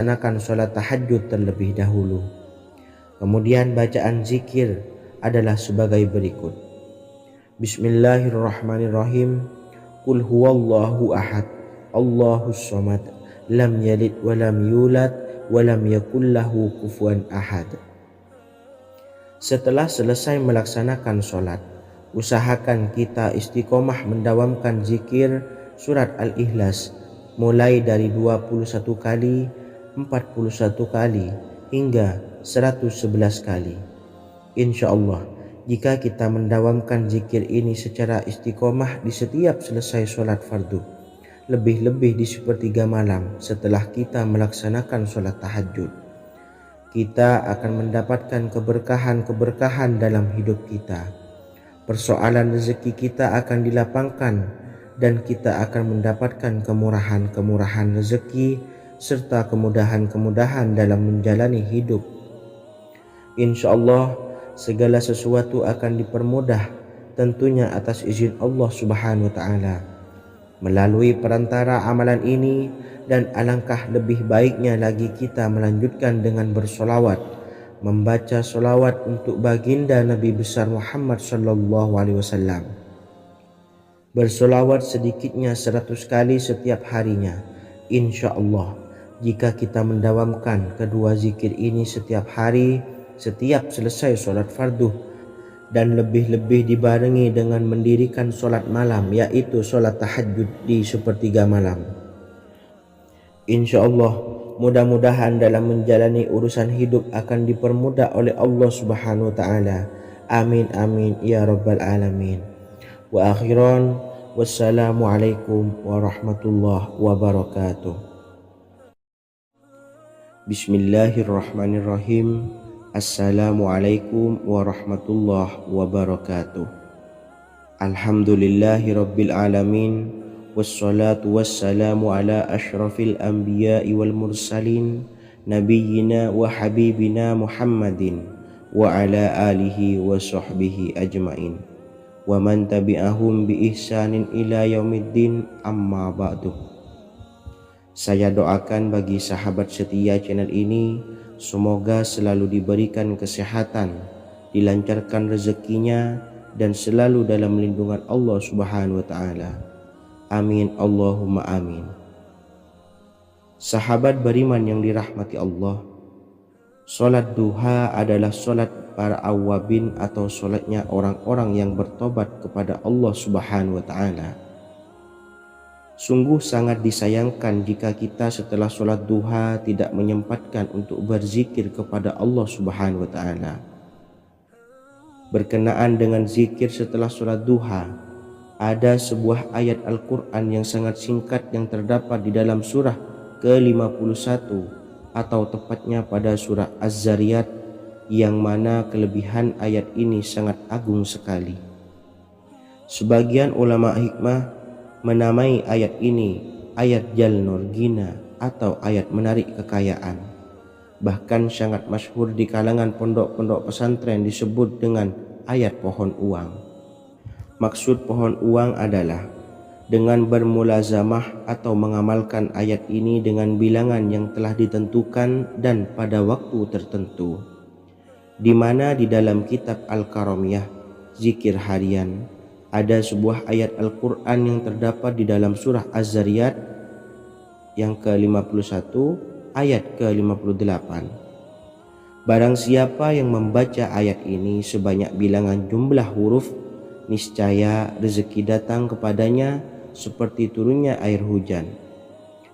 melaksanakan sholat tahajud terlebih dahulu. Kemudian bacaan zikir adalah sebagai berikut. Bismillahirrahmanirrahim. Qul huwallahu ahad, Allahus samad, lam yalid wa lam yulad wa lam yakul lahu kufuwan ahad. Setelah selesai melaksanakan sholat, usahakan kita istiqomah mendawamkan zikir surat Al-Ikhlas mulai dari 21 kali, 41 kali, hingga 111 kali. Insya Allah, jika kita mendawamkan zikir ini secara istiqomah di setiap selesai sholat fardu, lebih-lebih di sepertiga malam setelah kita melaksanakan sholat tahajud, kita akan mendapatkan keberkahan-keberkahan dalam hidup kita. Persoalan rezeki kita akan dilapangkan dan kita akan mendapatkan kemurahan-kemurahan rezeki serta kemudahan-kemudahan dalam menjalani hidup. Insya Allah, segala sesuatu akan dipermudah, tentunya atas izin Allah Subhanahu wa Ta'ala. Melalui perantara amalan ini, dan alangkah lebih baiknya lagi kita melanjutkan dengan bersolawat, membaca solawat untuk baginda Nabi besar Muhammad sallallahu alaihi wasallam. Bersolawat sedikitnya 100 kali setiap harinya. Insya Allah, jika kita mendawamkan kedua zikir ini setiap hari, setiap selesai sholat fardu, dan lebih-lebih dibarengi dengan mendirikan sholat malam, yaitu sholat tahajud di sepertiga malam, insya Allah mudah-mudahan dalam menjalani urusan hidup akan dipermudah oleh Allah Subhanahu wa Ta'ala. Amin amin ya rabbal alamin. Wa akhiran, wassalamualaikum warahmatullahi wabarakatuh. Bismillahirrahmanirrahim. Assalamualaikum warahmatullahi wabarakatuh. Alhamdulillahi rabbil alamin, wassalatu wassalamu ala ashrafil anbiya'i wal mursalin, nabiyyina wa habibina Muhammadin wa ala alihi wa sahbihi ajmain, wa man tabi'ahum bi ihsanin ila yaumiddin, amma ba'du. Saya doakan bagi sahabat setia channel ini, semoga selalu diberikan kesehatan, dilancarkan rezekinya, dan selalu dalam lindungan Allah Subhanahu wa Ta'ala. Amin Allahumma amin. Sahabat beriman yang dirahmati Allah, sholat duha adalah sholat para awabin atau sholatnya orang-orang yang bertobat kepada Allah Subhanahu wa Ta'ala. Sungguh sangat disayangkan jika kita setelah sholat duha tidak menyempatkan untuk berzikir kepada Allah Subhanahu wa Ta'ala. Berkenaan dengan zikir setelah sholat duha, ada sebuah ayat Al-Quran yang sangat singkat yang terdapat di dalam surah ke-51 atau tepatnya pada surah Az-Zariyat, yang mana kelebihan ayat ini sangat agung sekali. Sebagian ulama hikmah menamai ayat ini ayat Jalnur Gina atau ayat menarik kekayaan. Bahkan sangat masyhur di kalangan pondok-pondok pesantren disebut dengan ayat pohon uang. Maksud pohon uang adalah dengan bermulazamah atau mengamalkan ayat ini dengan bilangan yang telah ditentukan dan pada waktu tertentu, di mana di dalam kitab Al-Karamiyah zikir harian ada sebuah ayat Al-Quran yang terdapat di dalam surah Az-Zariyat yang ke-51 ayat ke-58. Barang siapa yang membaca ayat ini sebanyak bilangan jumlah huruf, niscaya rezeki datang kepadanya seperti turunnya air hujan.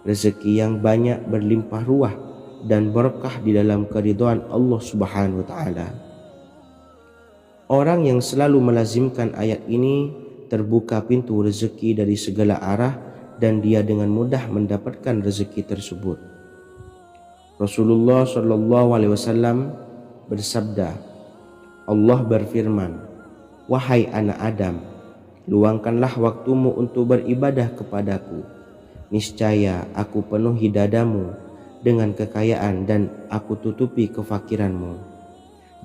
Rezeki yang banyak berlimpah ruah dan berkah di dalam keridhaan Allah Subhanahu wa Ta'ala. Orang yang selalu melazimkan ayat ini terbuka pintu rezeki dari segala arah dan dia dengan mudah mendapatkan rezeki tersebut. Rasulullah Shallallahu Alaihi Wasallam bersabda, Allah berfirman, wahai anak Adam, luangkanlah waktumu untuk beribadah kepadaku. Niscaya aku penuhi dadamu dengan kekayaan dan aku tutupi kefakiranmu.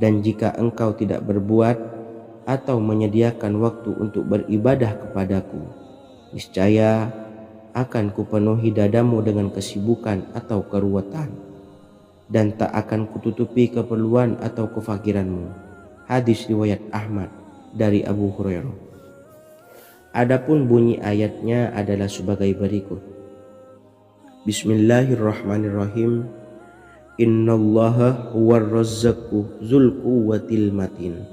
Dan jika engkau tidak berbuat atau menyediakan waktu untuk beribadah kepadaku, niscaya akan kupenuhi dadamu dengan kesibukan atau keruwetan. dan tak akan kututupi keperluan atau kefakiranmu. Hadis riwayat Ahmad dari Abu Hurairah. Adapun bunyi ayatnya adalah sebagai berikut. Bismillahirrahmanirrahim. Innallaha huwar razzaqu dzul quwwatil matin.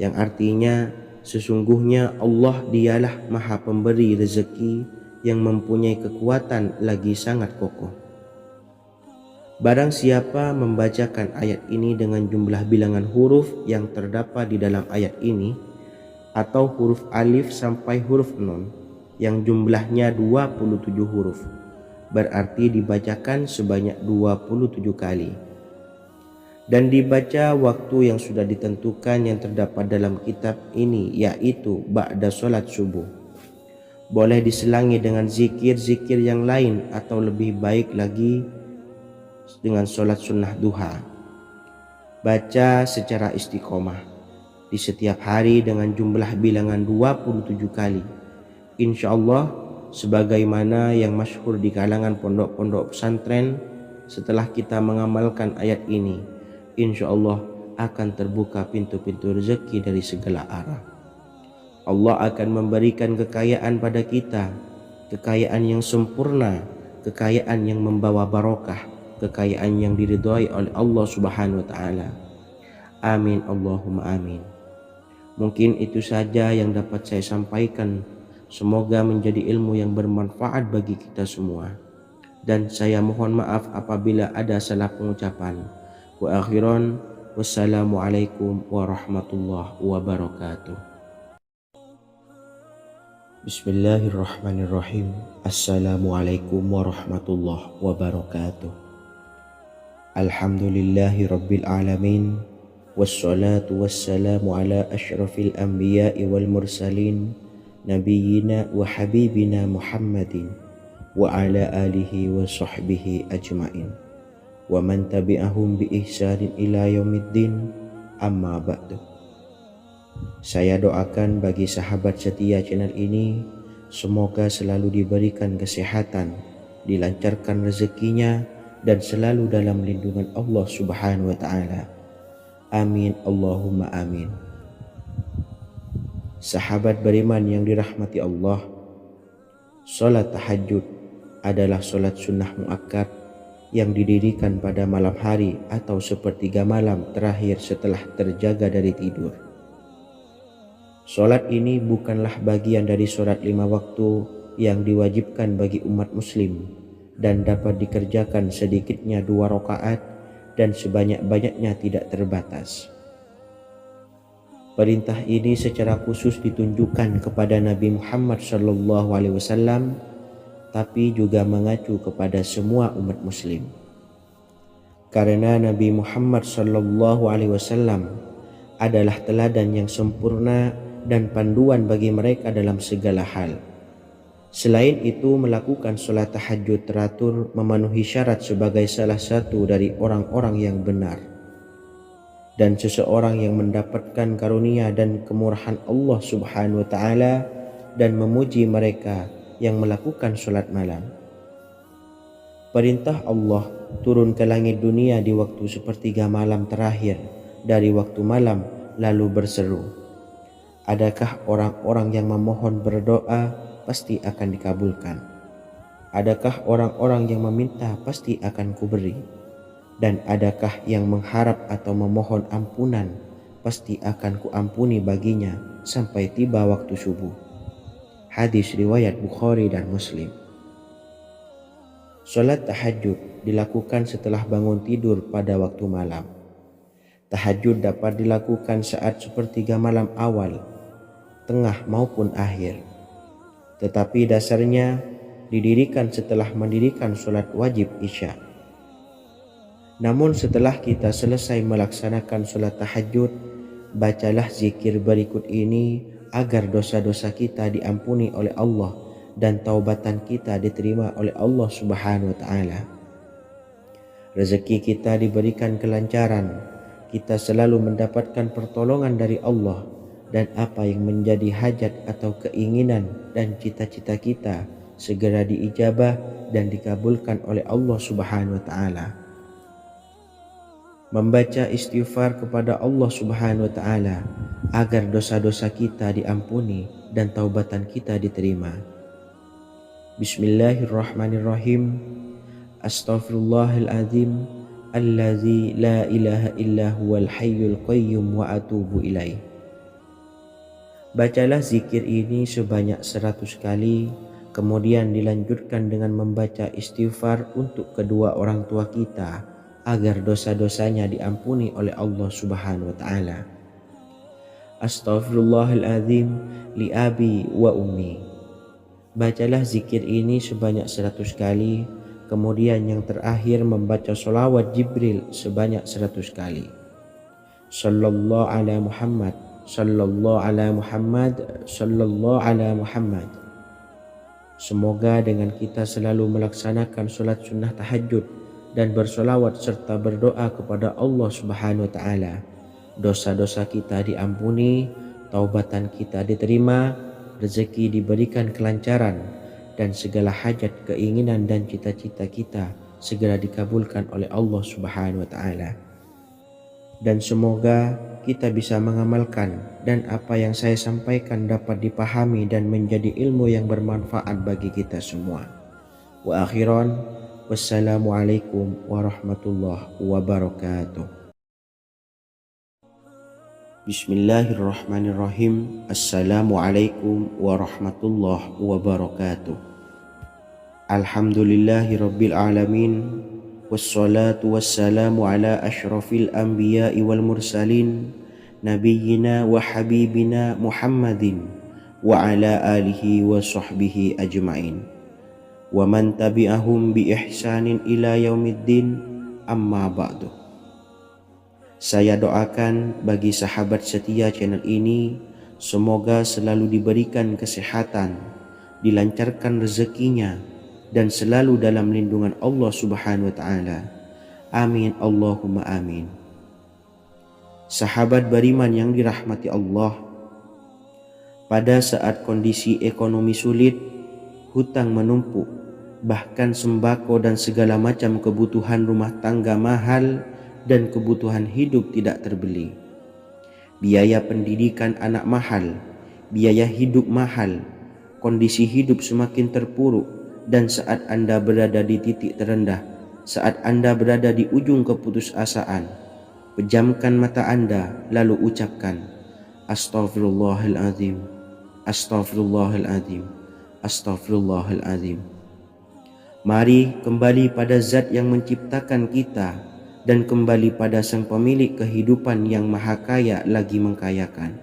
Yang artinya, sesungguhnya Allah dialah Maha Pemberi rezeki yang mempunyai kekuatan lagi sangat kokoh. Barang siapa membacakan ayat ini dengan jumlah bilangan huruf yang terdapat di dalam ayat ini, atau huruf alif sampai huruf nun yang jumlahnya 27 huruf, berarti dibacakan sebanyak 27 kali. Dan dibaca waktu yang sudah ditentukan yang terdapat dalam kitab ini, yaitu ba'da sholat subuh. Boleh diselangi dengan zikir-zikir yang lain, atau lebih baik lagi dengan sholat sunnah duha. Baca secara istiqomah di setiap hari dengan jumlah bilangan 27 kali. Insya Allah, sebagaimana yang masyhur di kalangan pondok-pondok pesantren, setelah kita mengamalkan ayat ini, insya Allah akan terbuka pintu-pintu rezeki dari segala arah. Allah akan memberikan kekayaan pada kita, kekayaan yang sempurna, kekayaan yang membawa barokah, kekayaan yang diridhai oleh Allah Subhanahu wa taala. Amin Allahumma amin. Mungkin itu saja yang dapat saya sampaikan. Semoga menjadi ilmu yang bermanfaat bagi kita semua. Dan saya mohon maaf apabila ada salah pengucapan. Wa akhiran, wassalamualaikum warahmatullahi wabarakatuh. Bismillahirrahmanirrahim. Assalamualaikum warahmatullahi wabarakatuh. Alhamdulillahi rabbil alamin. Wassalatu wassalamu ala ashrafil anbiya'i wal mursalin, nabiyyina wa habibina Muhammadin wa ala alihi wa sahbihi ajmain wa man tabi'ahum bi ihsanin ila yaumiddin, amma ba'du. Saya doakan bagi sahabat setia channel ini, semoga selalu diberikan kesehatan, dilancarkan rezekinya, dan selalu dalam lindungan Allah Subhanahu wa taala. Amin Allahumma amin. Sahabat beriman yang dirahmati Allah, salat tahajud adalah salat sunnah muakkad yang didirikan pada malam hari atau sepertiga malam terakhir setelah terjaga dari tidur. Salat ini bukanlah bagian dari salat 5 waktu yang diwajibkan bagi umat muslim dan dapat dikerjakan sedikitnya 2 rakaat dan sebanyak-banyaknya tidak terbatas. Perintah ini secara khusus ditunjukkan kepada Nabi Muhammad SAW, tapi juga mengacu kepada semua umat muslim. Karena Nabi Muhammad SAW adalah teladan yang sempurna dan panduan bagi mereka dalam segala hal. Selain itu, melakukan sholat tahajud teratur memenuhi syarat sebagai salah satu dari orang-orang yang benar. Dan seseorang yang mendapatkan karunia dan kemurahan Allah Subhanahu wa taala dan memuji mereka yang melakukan sholat malam. Perintah Allah turun ke langit dunia di waktu sepertiga malam terakhir dari waktu malam, lalu berseru, adakah orang-orang yang memohon berdoa pasti akan dikabulkan? Adakah orang-orang yang meminta pasti akan kuberi? Dan adakah yang mengharap atau memohon ampunan pasti akan kuampuni baginya sampai tiba waktu subuh. Hadis riwayat Bukhari dan Muslim. Salat tahajud dilakukan setelah bangun tidur pada waktu malam. Tahajud dapat dilakukan saat sepertiga malam awal, tengah maupun akhir. Tetapi dasarnya didirikan setelah mendirikan sholat wajib isya. Namun setelah kita selesai melaksanakan sholat tahajud, bacalah zikir berikut ini agar dosa-dosa kita diampuni oleh Allah dan taubatan kita diterima oleh Allah Subhanahu wa taala. Rezeki kita diberikan kelancaran, kita selalu mendapatkan pertolongan dari Allah, dan apa yang menjadi hajat atau keinginan dan cita-cita kita segera diijabah dan dikabulkan oleh Allah Subhanahu wa taala. Membaca istighfar kepada Allah Subhanahu wa taala agar dosa-dosa kita diampuni dan taubatan kita diterima. Bismillahirrahmanirrahim. Astaghfirullahaladzim allazi la ilaha illa huwal hayyul qayyum wa atubu ilaih. Bacalah zikir ini sebanyak 100 kali, kemudian dilanjutkan dengan membaca istighfar untuk kedua orang tua kita agar dosa-dosanya diampuni oleh Allah Subhanahu wa taala. Astaghfirullahaladzim li abi wa ummi. Bacalah zikir ini sebanyak 100 kali, kemudian yang terakhir membaca sholawat Jibril sebanyak 100 kali. Sallallahu ala Muhammad, sallallahu ala Muhammad, sallallahu ala Muhammad. Semoga dengan kita selalu melaksanakan sholat sunnah tahajud dan bersolawat serta berdoa kepada Allah Subhanahu wa taala, dosa-dosa kita diampuni, taubatan kita diterima, rezeki diberikan kelancaran, dan segala hajat, keinginan dan cita-cita kita segera dikabulkan oleh Allah Subhanahu wa taala. Dan semoga kita bisa mengamalkan dan apa yang saya sampaikan dapat dipahami dan menjadi ilmu yang bermanfaat bagi kita semua. Wa akhiran, wassalamualaikum warahmatullahi wabarakatuh. Bismillahirrahmanirrahim. Assalamualaikum warahmatullahi wabarakatuh. Alhamdulillahi rabbil alamin. Wassalatu wassalamu ala ashrafil anbiya'i wal mursalin, nabiyyina wa habibina Muhammadin wa ala alihi wa sahbihi ajma'in wa man tabi'ahum bi ihsanin ila yaumiddin, amma ba'du. Saya doakan bagi sahabat setia channel ini, semoga selalu diberikan kesehatan, dilancarkan rezekinya, dan selalu dalam lindungan Allah Subhanahu wa taala. Amin Allahumma amin. Sahabat beriman yang dirahmati Allah, pada saat kondisi ekonomi sulit, hutang menumpuk, bahkan sembako dan segala macam kebutuhan rumah tangga mahal dan kebutuhan hidup tidak terbeli. Biaya pendidikan anak mahal, biaya hidup mahal, kondisi hidup semakin terpuruk, dan saat Anda berada di titik terendah, saat Anda berada di ujung keputusasaan, pejamkan mata Anda lalu ucapkan Astaghfirullahaladzim, Astaghfirullahaladzim, Astaghfirullahaladzim. Mari kembali pada Zat yang menciptakan kita dan kembali pada Sang Pemilik kehidupan yang maha kaya lagi mengkayakan.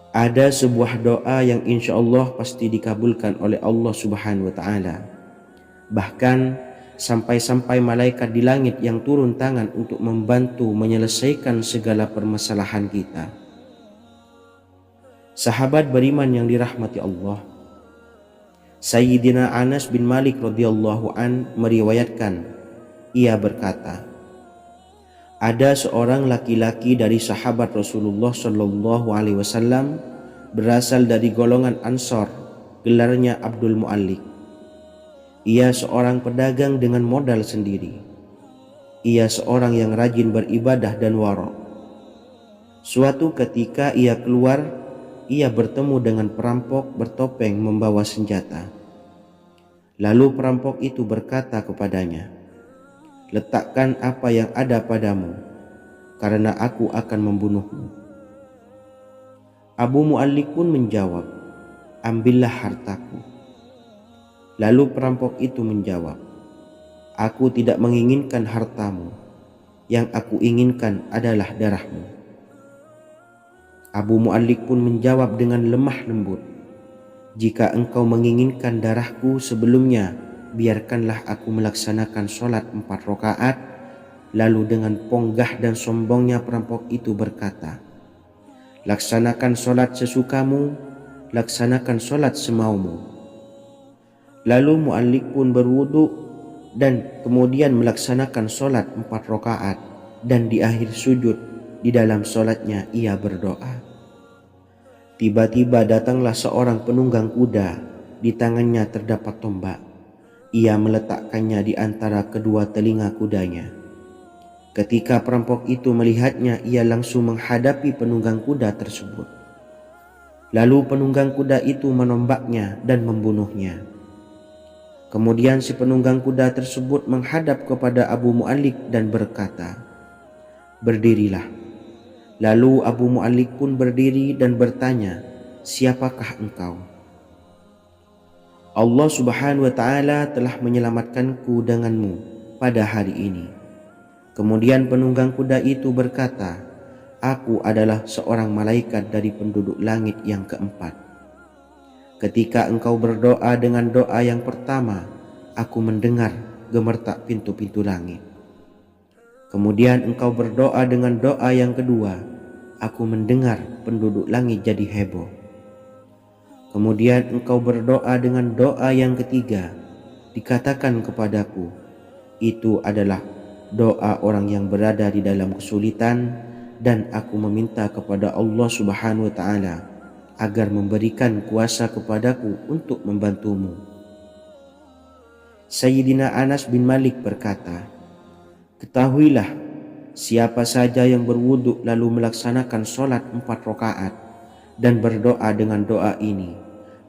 Ada sebuah doa yang insya Allah pasti dikabulkan oleh Allah Subhanahu wa taala. Bahkan sampai-sampai malaikat di langit yang turun tangan untuk membantu menyelesaikan segala permasalahan kita. Sahabat beriman yang dirahmati Allah, Sayyidina Anas bin Malik radhiyallahu an meriwayatkan, ia berkata, ada seorang laki-laki dari sahabat Rasulullah Shallallahu Alaihi Wasallam berasal dari golongan Ansor, gelarnya Abdul Mu'allik. Ia seorang pedagang dengan modal sendiri. Ia seorang yang rajin beribadah dan wara'. Suatu ketika ia keluar, ia bertemu dengan perampok bertopeng membawa senjata. Lalu perampok itu berkata kepadanya, letakkan apa yang ada padamu, karena aku akan membunuhmu. Abu Mu'allik pun menjawab, ambillah hartaku. Lalu perampok itu menjawab, aku tidak menginginkan hartamu, yang aku inginkan adalah darahmu. Abu Mu'allik pun menjawab dengan lemah lembut, jika engkau menginginkan darahku sebelumnya, biarkanlah aku melaksanakan sholat 4 rakaat. Lalu dengan ponggah dan sombongnya perampok itu berkata, laksanakan sholat sesukamu, laksanakan sholat semaumu. Lalu Mu'allik pun berwudu dan kemudian melaksanakan sholat 4 rakaat, dan di akhir sujud di dalam sholatnya ia berdoa. Tiba-tiba datanglah seorang penunggang kuda di tangannya terdapat tombak. Ia meletakkannya di antara kedua telinga kudanya. Ketika perampok itu melihatnya, ia langsung menghadapi penunggang kuda tersebut. Lalu penunggang kuda itu menombaknya dan membunuhnya. Kemudian si penunggang kuda tersebut menghadap kepada Abu Mu'allik dan berkata, "Berdirilah." Lalu Abu Mu'allik pun berdiri dan bertanya, "Siapakah engkau?" "Allah Subhanahu wa Ta'ala telah menyelamatkanku denganmu pada hari ini." Kemudian penunggang kuda itu berkata, "Aku adalah seorang malaikat dari penduduk langit yang keempat. Ketika engkau berdoa dengan doa yang pertama, aku mendengar gemertak pintu-pintu langit. Kemudian engkau berdoa dengan doa yang kedua, aku mendengar penduduk langit jadi heboh. Kemudian engkau berdoa dengan doa yang ketiga, dikatakan kepadaku, itu adalah doa orang yang berada di dalam kesulitan, dan aku meminta kepada Allah Subhanahu wa Ta'ala agar memberikan kuasa kepadaku untuk membantumu." Sayyidina Anas bin Malik berkata, "Ketahuilah, siapa saja yang berwudu lalu melaksanakan sholat 4 rakaat dan berdoa dengan doa ini,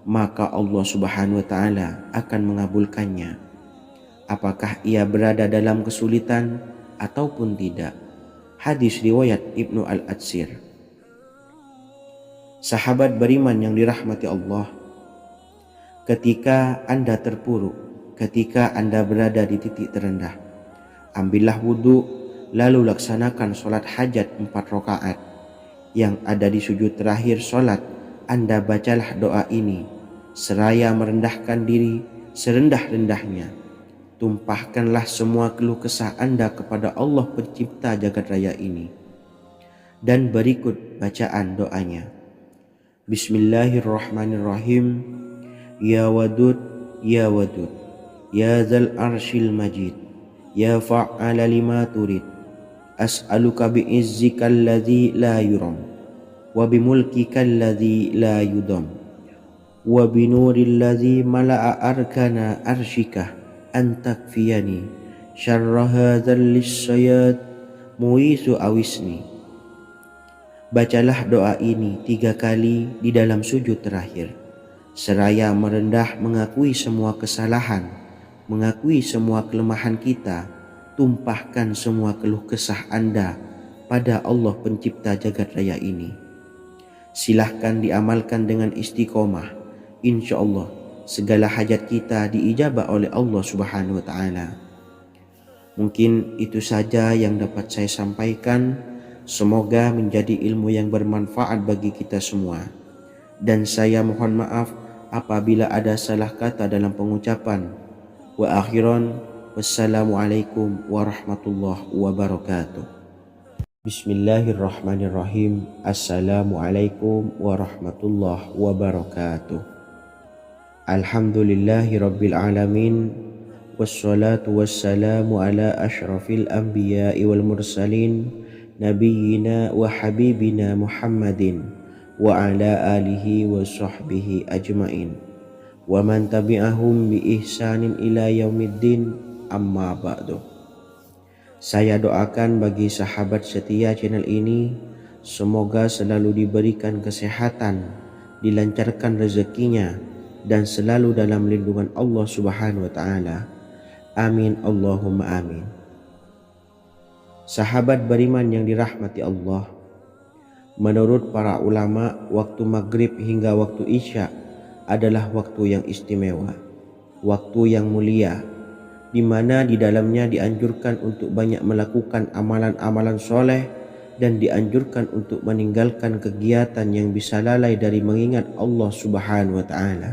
maka Allah Subhanahu wa Ta'ala akan mengabulkannya, apakah ia berada dalam kesulitan ataupun tidak." Hadis riwayat Ibnu Al-Atsir. Sahabat beriman yang dirahmati Allah, ketika Anda terpuruk, ketika Anda berada di titik terendah, ambillah wudhu, lalu laksanakan sholat hajat 4 rakaat. Yang ada di sujud terakhir sholat, Anda bacalah doa ini, seraya merendahkan diri serendah-rendahnya. Tumpahkanlah semua keluh kesah Anda kepada Allah pencipta jagat raya ini. Dan berikut bacaan doanya. Bismillahirrahmanirrahim. Ya Wadud, Ya Wadud, Ya Dzal Arsyil Majid, Ya Fa'ala lima turid, as'aluka bi'izzikal ladzi la yuram, wa bimulkikal ladzi la yudam, wa binuril ladzi mala'a arkana arsyikah, antakfiyani syarra hadzal lisyayat muisu awisni. Bacalah doa ini 3 kali di dalam sujud terakhir, seraya merendah mengakui semua kesalahan, mengakui semua kelemahan kita. Tumpahkan semua keluh kesah Anda pada Allah pencipta jagat raya ini. Silahkan diamalkan dengan istiqomah. Insya Allah segala hajat kita diijabah oleh Allah Subhanahu wa Ta'ala. Mungkin itu saja yang dapat saya sampaikan. Semoga menjadi ilmu yang bermanfaat bagi kita semua. Dan saya mohon maaf apabila ada salah kata dalam pengucapan. Wa akhiran, wassalamualaikum warahmatullahi wabarakatuh. Bismillahirrahmanirrahim. Assalamualaikum warahmatullahi wabarakatuh. Alhamdulillahi rabbil alamin, wassalatu wassalamu ala ashrafil anbiya'i wal mursalin, nabiyyina wa habibina Muhammadin wa ala alihi wa sahbihi ajmain, wa man tabi'ahum bi ihsanin ila yaumiddin, amma ba'du. Saya doakan bagi sahabat setia channel ini, semoga selalu diberikan kesehatan, dilancarkan rezekinya, dan selalu dalam lindungan Allah Subhanahu wa Ta'ala. Amin Allahumma amin. Sahabat beriman yang dirahmati Allah, menurut para ulama, waktu maghrib hingga waktu isya adalah waktu yang istimewa, waktu yang mulia, di mana di dalamnya dianjurkan untuk banyak melakukan amalan-amalan soleh dan dianjurkan untuk meninggalkan kegiatan yang bisa lalai dari mengingat Allah Subhanahu wa Ta'ala.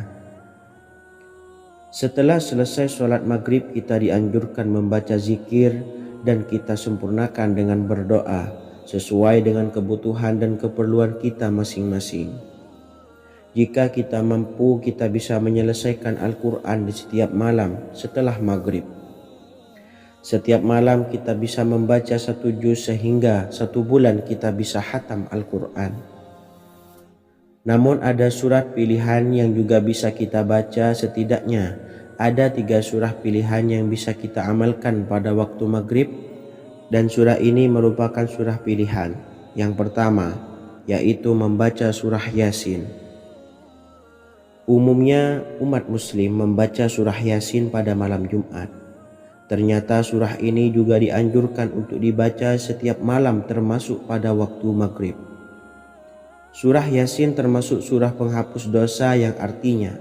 Setelah selesai sholat maghrib, kita dianjurkan membaca zikir dan kita sempurnakan dengan berdoa sesuai dengan kebutuhan dan keperluan kita masing-masing. Jika kita mampu, kita bisa menyelesaikan Al-Quran di setiap malam setelah maghrib. Setiap malam kita bisa membaca 1 juz sehingga 1 bulan kita bisa khatam Al-Quran. Namun ada surat pilihan yang juga bisa kita baca. Setidaknya ada 3 surah pilihan yang bisa kita amalkan pada waktu maghrib, dan surah ini merupakan surah pilihan. Yang pertama yaitu membaca surah Yasin. Umumnya umat muslim membaca surah Yasin pada malam Jumat. Ternyata surah ini juga dianjurkan untuk dibaca setiap malam termasuk pada waktu maghrib. Surah Yasin termasuk surah penghapus dosa yang artinya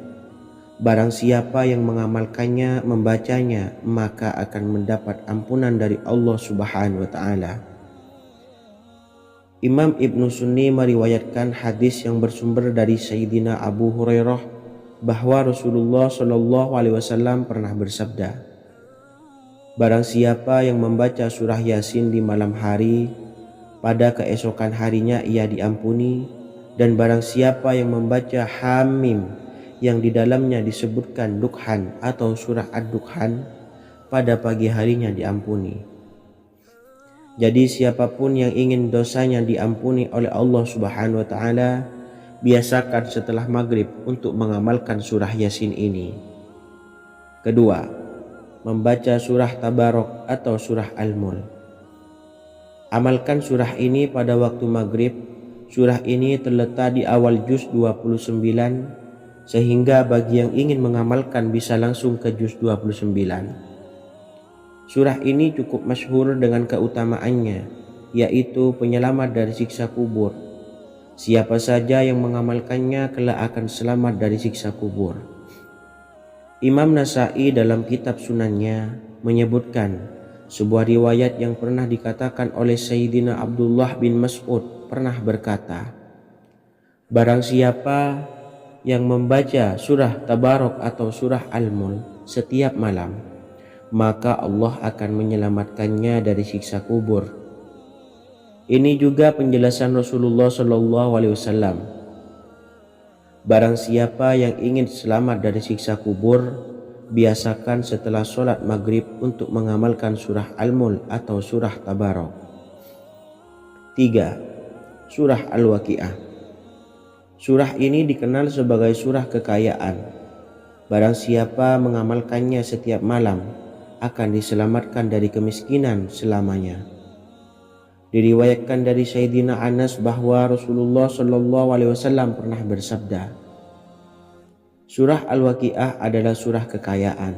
barang siapa yang mengamalkannya, membacanya, maka akan mendapat ampunan dari Allah Subhanahu wa Ta'ala. Imam Ibnu Sunni meriwayatkan hadis yang bersumber dari Sayyidina Abu Hurairah bahwa Rasulullah Shallallahu Alaihi Wasallam pernah bersabda, barang siapa yang membaca surah Yasin di malam hari, pada keesokan harinya ia diampuni, dan barang siapa yang membaca Hamim yang di dalamnya disebutkan Dukhan atau surah Ad-Dukhan, pada pagi harinya diampuni. Jadi siapapun yang ingin dosanya diampuni oleh Allah Subhanahu wa Ta'ala, biasakan setelah maghrib untuk mengamalkan surah Yasin ini. Kedua, membaca surah Tabarok atau surah Al-Mulk. Amalkan surah ini pada waktu maghrib. Surah ini terletak di awal juz 29, sehingga bagi yang ingin mengamalkan bisa langsung ke juz 29. Surah ini cukup masyhur dengan keutamaannya, yaitu penyelamat dari siksa kubur. Siapa saja yang mengamalkannya kelak akan selamat dari siksa kubur. Imam Nasa'i dalam kitab Sunannya menyebutkan sebuah riwayat yang pernah dikatakan oleh Sayyidina Abdullah bin Mas'ud pernah berkata, barang siapa yang membaca surah Tabarok atau surah Al-Mulk setiap malam, maka Allah akan menyelamatkannya dari siksa kubur. Ini juga penjelasan Rasulullah Shallallahu Alaihi Wasallam. Barang siapa yang ingin selamat dari siksa kubur, biasakan setelah sholat maghrib untuk mengamalkan surah Al-Mulk atau surah Tabarok. 3. Surah Al-Waqiah. Surah ini dikenal sebagai surah kekayaan. Barang siapa mengamalkannya setiap malam, akan diselamatkan dari kemiskinan selamanya. Diriwayatkan dari Sayyidina Anas bahwa Rasulullah Shallallahu Alaihi Wasallam pernah bersabda, surah Al-Waqiah adalah surah kekayaan.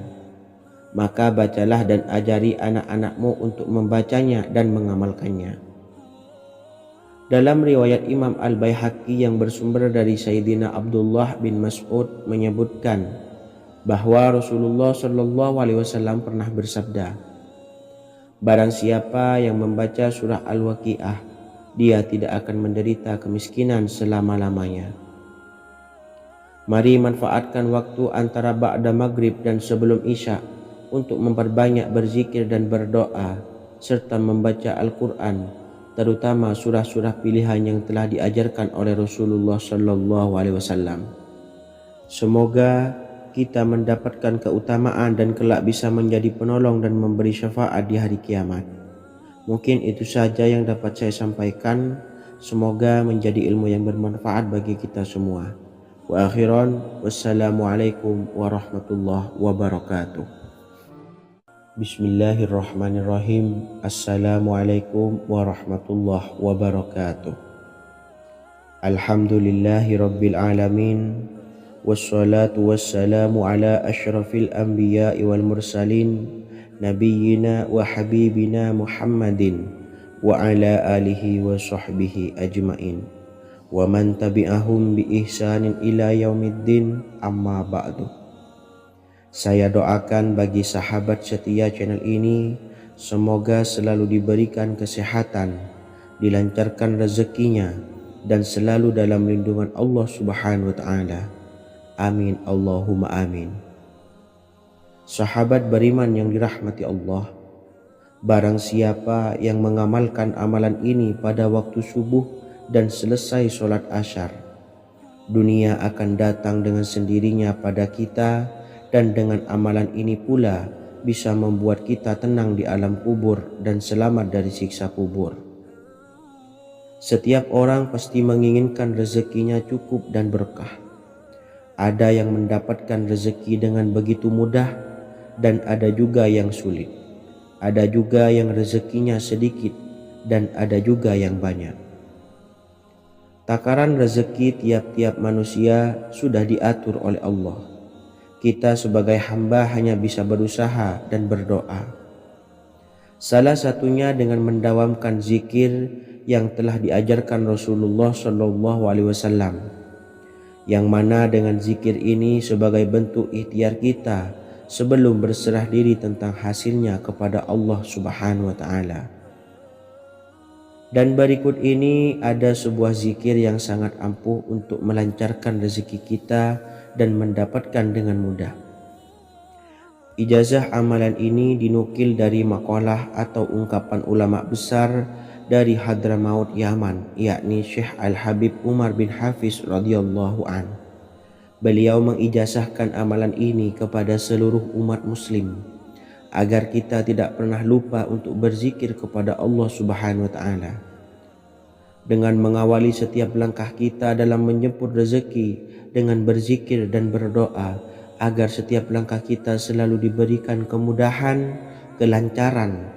Maka bacalah dan ajari anak-anakmu untuk membacanya dan mengamalkannya. Dalam riwayat Imam Al-Baihaqi yang bersumber dari Sayyidina Abdullah bin Mas'ud menyebutkan bahwa Rasulullah Shallallahu Alaihi Wasallam pernah bersabda, barang siapa yang membaca surah Al-Waqiah, dia tidak akan menderita kemiskinan selama-lamanya. Mari manfaatkan waktu antara ba'da maghrib dan sebelum isya untuk memperbanyak berzikir dan berdoa, serta membaca Al-Quran, terutama surah-surah pilihan yang telah diajarkan oleh Rasulullah Shallallahu Alaihi Wasallam. Semoga kita mendapatkan keutamaan dan kelak bisa menjadi penolong dan memberi syafaat di hari kiamat. Mungkin itu saja yang dapat saya sampaikan. Semoga menjadi ilmu yang bermanfaat bagi kita semua. Wa akhiran, wassalamualaikum warahmatullahi wabarakatuh. Bismillahirrahmanirrahim. Assalamualaikum warahmatullahi wabarakatuh. Alhamdulillahi rabbil alamin. Wassalatu wassalamu ala ashrafil anbiya'i wal mursalin, nabiyyina wa habibina Muhammadin wa ala alihi wa sahbihi ajmain, wa man tabi'ahum bi ihsanin ila yaumiddin, amma ba'du. Saya doakan bagi sahabat setia channel ini, semoga selalu diberikan kesehatan, dilancarkan rezekinya, dan selalu dalam lindungan Allah Subhanahu wa Ta'ala. Amin Allahumma amin. Sahabat beriman yang dirahmati Allah, barang siapa yang mengamalkan amalan ini pada waktu subuh dan selesai sholat asyar, dunia akan datang dengan sendirinya pada kita, dan dengan amalan ini pula bisa membuat kita tenang di alam kubur dan selamat dari siksa kubur. Setiap orang pasti menginginkan rezekinya cukup dan berkah. Ada yang mendapatkan rezeki dengan begitu mudah dan ada juga yang sulit. Ada juga yang rezekinya sedikit dan ada juga yang banyak. Takaran rezeki tiap-tiap manusia sudah diatur oleh Allah. Kita sebagai hamba hanya bisa berusaha dan berdoa. Salah satunya dengan mendawamkan zikir yang telah diajarkan Rasulullah SAW, yang mana dengan zikir ini sebagai bentuk ikhtiar kita sebelum berserah diri tentang hasilnya kepada Allah Subhanahu wa Ta'ala. Dan berikut ini ada sebuah zikir yang sangat ampuh untuk melancarkan rezeki kita dan mendapatkan dengan mudah. Ijazah amalan ini dinukil dari makalah atau ungkapan ulama besar dari Hadramaut Yaman, yakni Syekh Al-Habib Umar bin Hafiz radhiyallahu an. Beliau mengijazahkan amalan ini kepada seluruh umat muslim agar kita tidak pernah lupa untuk berzikir kepada Allah Subhanahu wa Ta'ala. Dengan mengawali setiap langkah kita dalam menjemput rezeki dengan berzikir dan berdoa agar setiap langkah kita selalu diberikan kemudahan, kelancaran,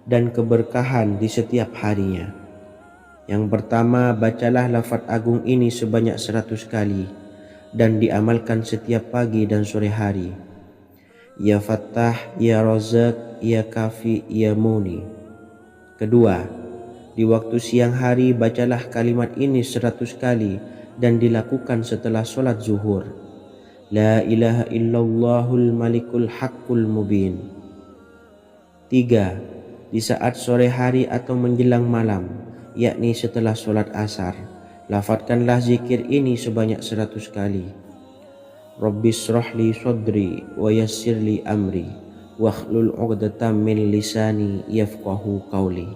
dan keberkahan di setiap harinya. Yang pertama, bacalah lafaz agung ini sebanyak 100 kali dan diamalkan setiap pagi dan sore hari. Ya Fattah, Ya Razak, Ya Kafi, Ya Muni. Kedua, di waktu siang hari bacalah kalimat ini 100 kali dan dilakukan setelah sholat zuhur. La ilaha illallahul malikul haqqul mubin. 3. Di saat sore hari atau menjelang malam, yakni setelah sholat asar, lafadzkanlah zikir ini sebanyak 100 kali. Rabbis shrahli sadri wa yassirli amri wakhlul 'uqdatam min lisani yafqahu qawli.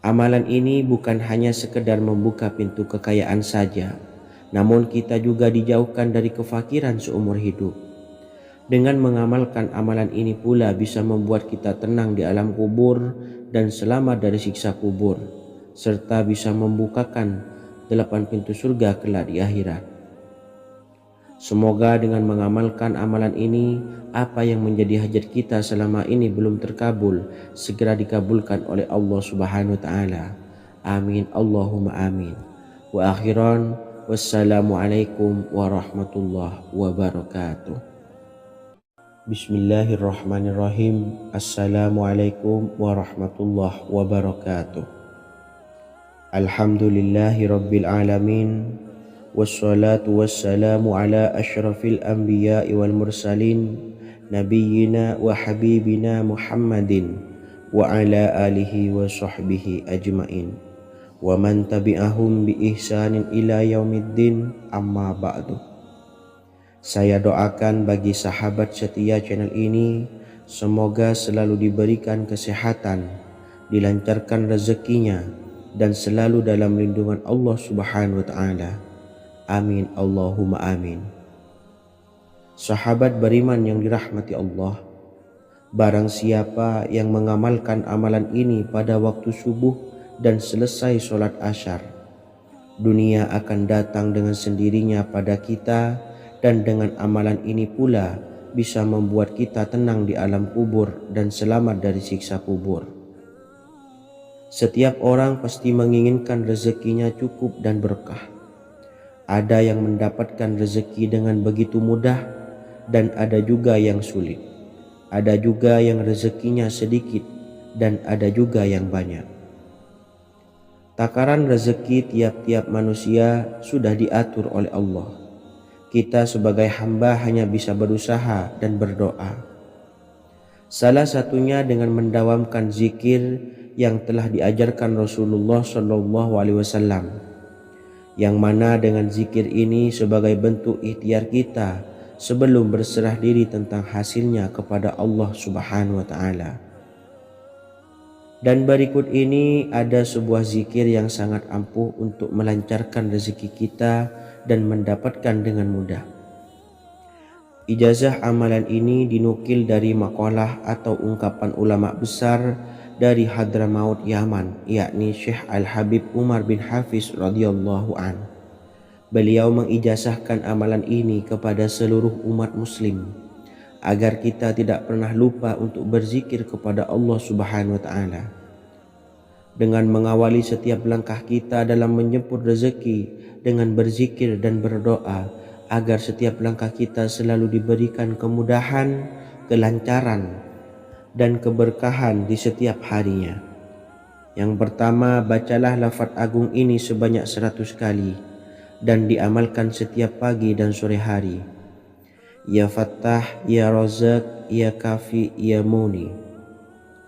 Amalan ini bukan hanya sekedar membuka pintu kekayaan saja, namun kita juga dijauhkan dari kefakiran seumur hidup. Dengan mengamalkan amalan ini pula bisa membuat kita tenang di alam kubur dan selamat dari siksa kubur, serta bisa membukakan 8 pintu surga kelak di akhirat. Semoga dengan mengamalkan amalan ini, apa yang menjadi hajat kita selama ini belum terkabul, segera dikabulkan oleh Allah Subhanahu wa Ta'ala. Amin Allahumma amin. Wa akhiran, wassalamualaikum warahmatullahi wabarakatuh. Bismillahirrahmanirrahim. Assalamualaikum warahmatullahi wabarakatuh. Alhamdulillahi rabbil alamin. Wassalatu wassalamu ala ashrafil anbiya'i wal mursalin, nabiyyina wa habibina Muhammadin wa ala alihi wa sahbihi ajmain wa man tabi'ahum bi ihsanin ila yaumiddin, amma ba'du. Saya doakan bagi sahabat setia channel ini, semoga selalu diberikan kesehatan, dilancarkan rezekinya, dan selalu dalam lindungan Allah Subhanahu wa Ta'ala. Amin Allahumma amin. Sahabat beriman yang dirahmati Allah, barang siapa yang mengamalkan amalan ini pada waktu subuh dan selesai sholat asyar, dunia akan datang dengan sendirinya pada kita, dan dengan amalan ini pula bisa membuat kita tenang di alam kubur dan selamat dari siksa kubur. Setiap orang pasti menginginkan rezekinya cukup dan berkah. Ada yang mendapatkan rezeki dengan begitu mudah dan ada juga yang sulit. Ada juga yang rezekinya sedikit dan ada juga yang banyak. Takaran rezeki tiap-tiap manusia sudah diatur oleh Allah. Kita sebagai hamba hanya bisa berusaha dan berdoa. Salah satunya dengan mendawamkan zikir yang telah diajarkan Rasulullah SAW, yang mana dengan zikir ini sebagai bentuk ikhtiar kita sebelum berserah diri tentang hasilnya kepada Allah Subhanahu wa Ta'ala. Dan berikut ini ada sebuah zikir yang sangat ampuh untuk melancarkan rezeki kita dan mendapatkan dengan mudah. Ijazah amalan ini dinukil dari makalah atau ungkapan ulama besar dari Hadramaut Yaman, yakni Syekh Al-Habib Umar bin Hafiz radhiyallahu an. Beliau mengijazahkan amalan ini kepada seluruh umat muslim agar kita tidak pernah lupa untuk berzikir kepada Allah Subhanahu wa taala. Dengan mengawali setiap langkah kita dalam menjemput rezeki dengan berzikir dan berdoa agar setiap langkah kita selalu diberikan kemudahan, kelancaran, dan keberkahan di setiap harinya. Yang pertama, bacalah lafaz agung ini sebanyak 100 kali dan diamalkan setiap pagi dan sore hari. Ya Fattah, Ya Razak, Ya Kafi, Ya Muni.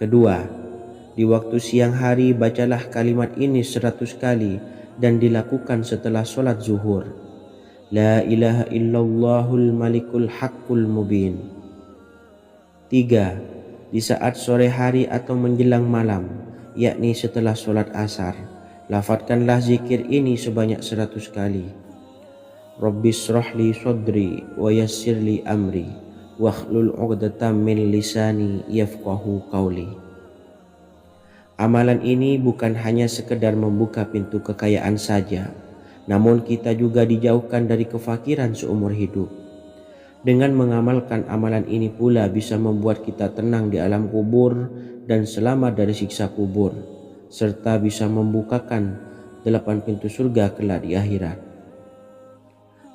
Kedua, di waktu siang hari bacalah kalimat ini 100 kali dan dilakukan setelah sholat zuhur. La ilaha illallahul malikul haqqul mubin. 3. Di saat sore hari atau menjelang malam, yakni setelah sholat asar, lafadzkanlah zikir ini sebanyak 100 kali. Rabbis shrahli sodri wa yassirli amri wakhlul 'uqdatam min lisani yafqahu qawli. Amalan ini bukan hanya sekedar membuka pintu kekayaan saja, namun kita juga dijauhkan dari kefakiran seumur hidup. Dengan mengamalkan amalan ini pula bisa membuat kita tenang di alam kubur dan selamat dari siksa kubur, serta bisa membukakan 8 pintu surga kelak di akhirat.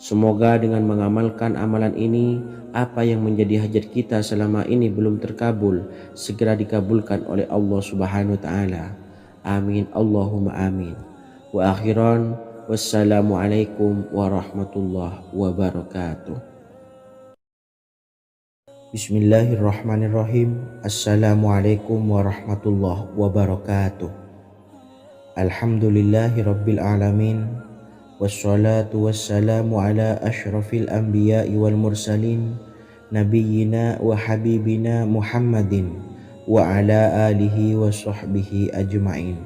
Semoga dengan mengamalkan amalan ini, apa yang menjadi hajat kita selama ini belum terkabul, segera dikabulkan oleh Allah Subhanahu wa taala. Amin Allahumma amin. Wa akhiran, wassalamualaikum warahmatullahi wabarakatuh. Bismillahirrahmanirrahim. Assalamualaikum warahmatullahi wabarakatuh. Alhamdulillahi rabbil alamin. Wassalatu wassalamu ala ashrafil anbiya'i wal mursalin nabiyyina wa habibina Muhammadin wa ala alihi wa sahbihi ajma'in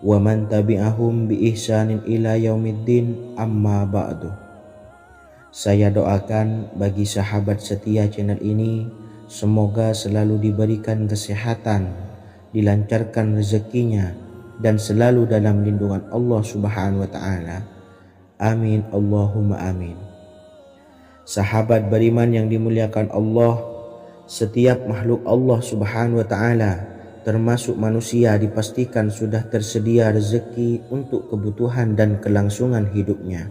wa man tabi'ahum bi ihsanin ila yaumiddin, amma ba'du. Saya doakan bagi sahabat setia channel ini, semoga selalu diberikan kesehatan, dilancarkan rezekinya, dan selalu dalam lindungan Allah Subhanahu wa ta'ala. Amin Allahumma amin. Sahabat beriman yang dimuliakan Allah, setiap makhluk Allah Subhanahu wa taala termasuk manusia dipastikan sudah tersedia rezeki untuk kebutuhan dan kelangsungan hidupnya.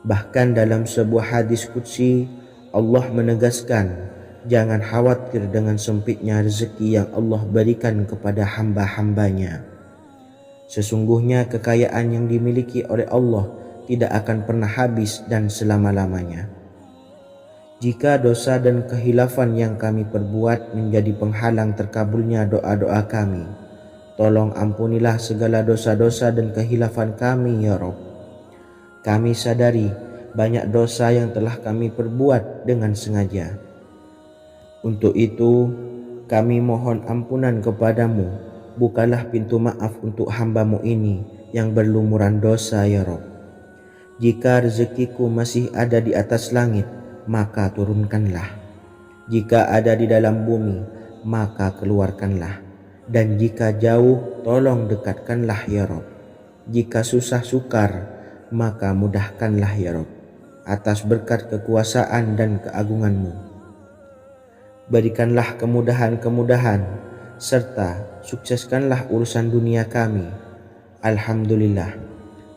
Bahkan dalam sebuah hadis qudsi, Allah menegaskan, jangan khawatir dengan sempitnya rezeki yang Allah berikan kepada hamba-hambanya. Sesungguhnya kekayaan yang dimiliki oleh Allah tidak akan pernah habis dan selama-lamanya. Jika dosa dan kehilafan yang kami perbuat menjadi penghalang terkabulnya doa-doa kami, tolong ampunilah segala dosa-dosa dan kehilafan kami ya Rabb. Kami sadari banyak dosa yang telah kami perbuat dengan sengaja. Untuk itu kami mohon ampunan kepadamu. Bukalah pintu maaf untuk hamba-Mu ini yang berlumuran dosa ya Rabb. Jika rezekiku masih ada di atas langit, maka turunkanlah. Jika ada di dalam bumi, maka keluarkanlah. Dan jika jauh, tolong dekatkanlah ya Rabb. Jika susah sukar, maka mudahkanlah ya Rabb, atas berkat kekuasaan dan keagungan-Mu. Berikanlah kemudahan-kemudahan serta sukseskanlah urusan dunia kami. Alhamdulillah.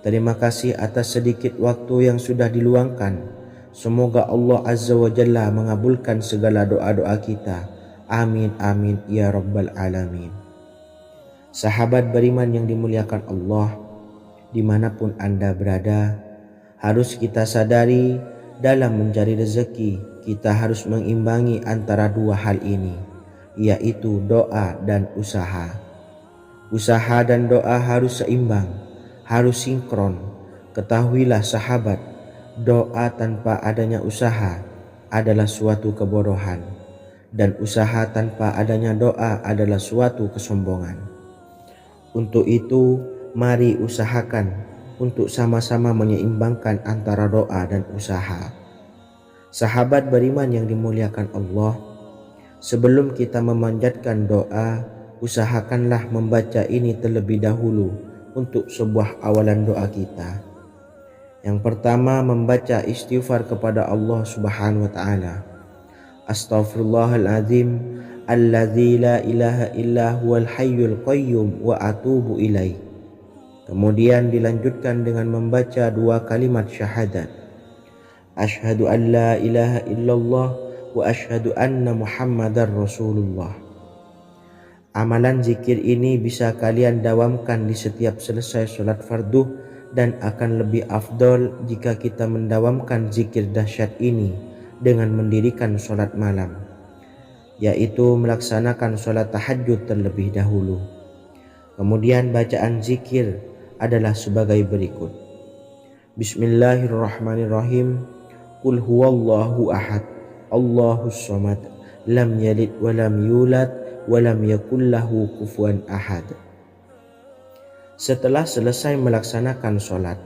Terima kasih atas sedikit waktu yang sudah diluangkan. Semoga Allah Azza wa Jalla mengabulkan segala doa-doa kita. Amin amin ya rabbal alamin. Sahabat beriman yang dimuliakan Allah, dimanapun Anda berada, harus kita sadari dalam mencari rezeki kita harus mengimbangi antara dua hal ini, yaitu doa dan usaha. Usaha dan doa harus seimbang, harus sinkron. Ketahuilah sahabat, doa tanpa adanya usaha adalah suatu kebodohan, dan usaha tanpa adanya doa adalah suatu kesombongan. Untuk itu, mari usahakan untuk sama-sama menyeimbangkan antara doa dan usaha. Sahabat beriman yang dimuliakan Allah, sebelum kita memanjatkan doa, usahakanlah membaca ini terlebih dahulu untuk sebuah awalan doa kita. Yang pertama, membaca istighfar kepada Allah Subhanahu wa taala. Astaghfirullahaladzim alladzi la ilaha illa huwal hayyul qayyum wa atubu ilaih. Kemudian dilanjutkan dengan membaca 2 kalimat syahadat. Asyhadu an la ilaha illallah wa asyhadu anna Muhammadar Rasulullah. Amalan zikir ini bisa kalian dawamkan di setiap selesai sholat fardu dan akan lebih afdol jika kita mendawamkan zikir dahsyat ini dengan mendirikan sholat malam, yaitu melaksanakan sholat tahajud terlebih dahulu. Kemudian bacaan zikir adalah sebagai berikut. Bismillahirrahmanirrahim. Qul huwallahu ahad, Allahus samad, lam yalid wa lam yulad walam yakullahu kufuwan ahad. Setelah selesai melaksanakan sholat,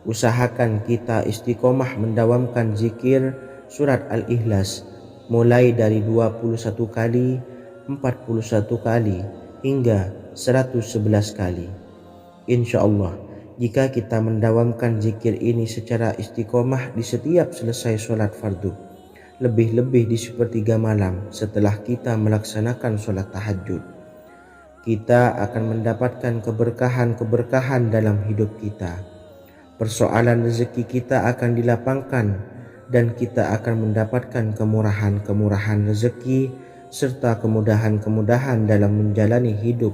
usahakan kita istiqomah mendawamkan zikir surat Al-Ikhlas mulai dari 21 kali, 41 kali hingga 111 kali. Insya Allah, jika kita mendawamkan zikir ini secara istiqomah di setiap selesai sholat fardu, lebih-lebih di sepertiga malam setelah kita melaksanakan sholat tahajud, kita akan mendapatkan keberkahan-keberkahan dalam hidup kita. Persoalan rezeki kita akan dilapangkan dan kita akan mendapatkan kemurahan-kemurahan rezeki serta kemudahan-kemudahan dalam menjalani hidup.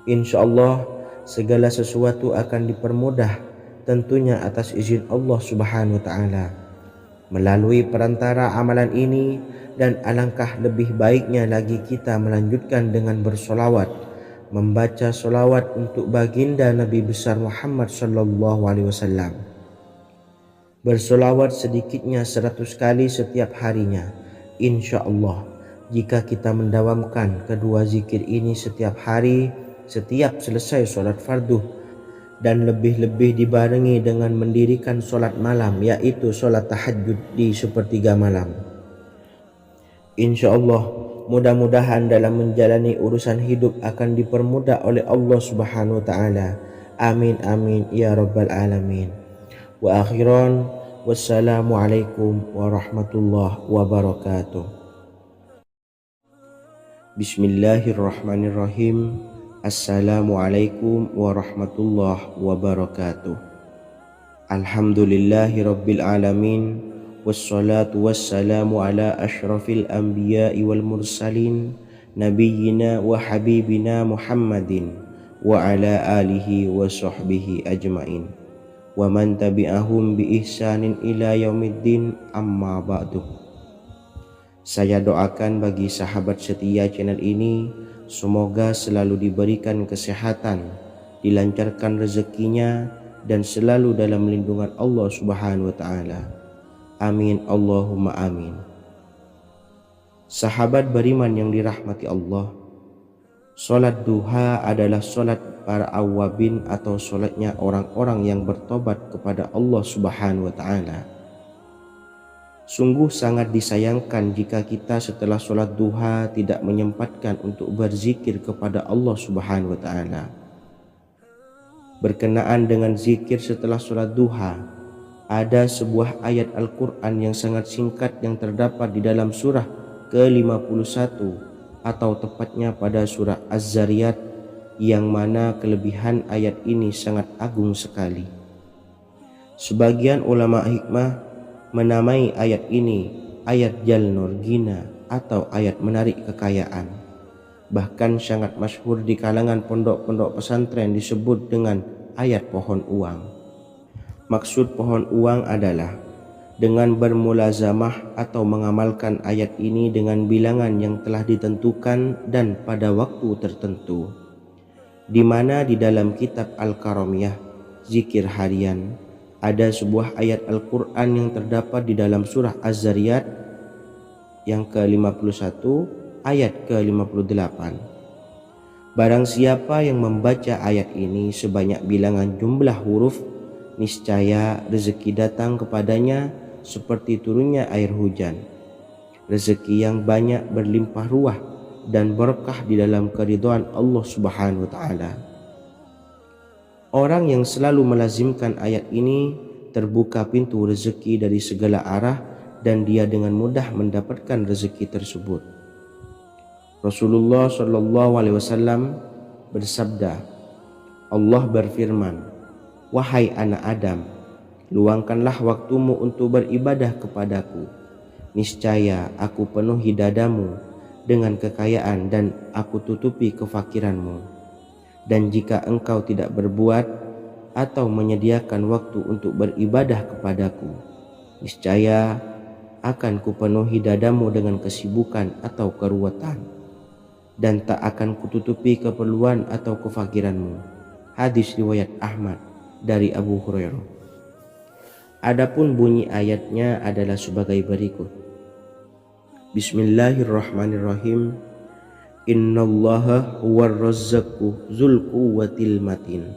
Insya Allah segala sesuatu akan dipermudah, tentunya atas izin Allah Subhanahu wa taala. Melalui perantara amalan ini, dan alangkah lebih baiknya lagi kita melanjutkan dengan bersolawat, membaca solawat untuk baginda Nabi besar Muhammad sallallahu alaihi wasallam. Bersolawat sedikitnya 100 kali setiap harinya. Insya Allah, jika kita mendawamkan kedua zikir ini setiap hari, setiap selesai sholat fardu, dan lebih-lebih dibarengi dengan mendirikan sholat malam, yaitu sholat tahajud di sepertiga malam, insya Allah mudah-mudahan dalam menjalani urusan hidup akan dipermudah oleh Allah Subhanahu wa ta'ala. Amin amin ya rabbal alamin. Wa akhiran, wassalamualaikum warahmatullahi wabarakatuh. Bismillahirrahmanirrahim. Assalamualaikum warahmatullahi wabarakatuh. Alhamdulillahi rabbil alamin, wassalatu wassalamu ala ashrafil anbiya'i wal mursalin, nabiyyina wa habibina Muhammadin wa ala alihi wa sahbihi ajmain, wa man tabi'ahum bi ihsanin ila yaumiddin, amma ba'du. Saya doakan bagi sahabat setia channel ini, semoga selalu diberikan kesehatan, dilancarkan rezekinya, dan selalu dalam lindungan Allah Subhanahu wa ta'ala. Amin Allahumma amin. Sahabat beriman yang dirahmati Allah, sholat duha adalah sholat para awabin atau sholatnya orang-orang yang bertobat kepada Allah Subhanahu wa ta'ala. Sungguh sangat disayangkan jika kita setelah sholat duha tidak menyempatkan untuk berzikir kepada Allah Subhanahu wa ta'ala. Berkenaan dengan zikir setelah sholat duha, ada sebuah ayat Al-Quran yang sangat singkat yang terdapat di dalam surah ke-51 atau tepatnya pada surah Az-Zariyat, yang mana kelebihan ayat ini sangat agung sekali. Sebagian ulama hikmah menamai ayat ini ayat Jalnur Gina atau ayat menarik kekayaan. Bahkan sangat masyhur di kalangan pondok-pondok pesantren disebut dengan ayat pohon uang. Maksud pohon uang adalah dengan bermulazamah atau mengamalkan ayat ini dengan bilangan yang telah ditentukan dan pada waktu tertentu, di mana di dalam kitab Al-Karamiyah zikir harian ada sebuah ayat Al-Quran yang terdapat di dalam surah Az-Zariyat yang ke-51 ayat ke-58. Barang siapa yang membaca ayat ini sebanyak bilangan jumlah huruf, niscaya rezeki datang kepadanya seperti turunnya air hujan. Rezeki yang banyak berlimpah ruah dan berkah di dalam keridhaan Allah Subhanahu wa taala. Orang yang selalu melazimkan ayat ini terbuka pintu rezeki dari segala arah dan dia dengan mudah mendapatkan rezeki tersebut. Rasulullah Shallallahu Alaihi Wasallam bersabda, Allah berfirman, wahai anak Adam, luangkanlah waktumu untuk beribadah kepadaku. Niscaya aku penuhi dadamu dengan kekayaan dan aku tutupi kefakiranmu. Dan jika engkau tidak berbuat atau menyediakan waktu untuk beribadah kepadaku, niscaya akan kupenuhi dadamu dengan kesibukan atau keruwetan, dan tak akan kututupi keperluan atau kefakiranmu. Hadis riwayat Ahmad dari Abu Hurairah. Adapun bunyi ayatnya adalah sebagai berikut. Bismillahirrahmanirrahim. Innallaha huwarrazzaqu dzul quwwatil matin.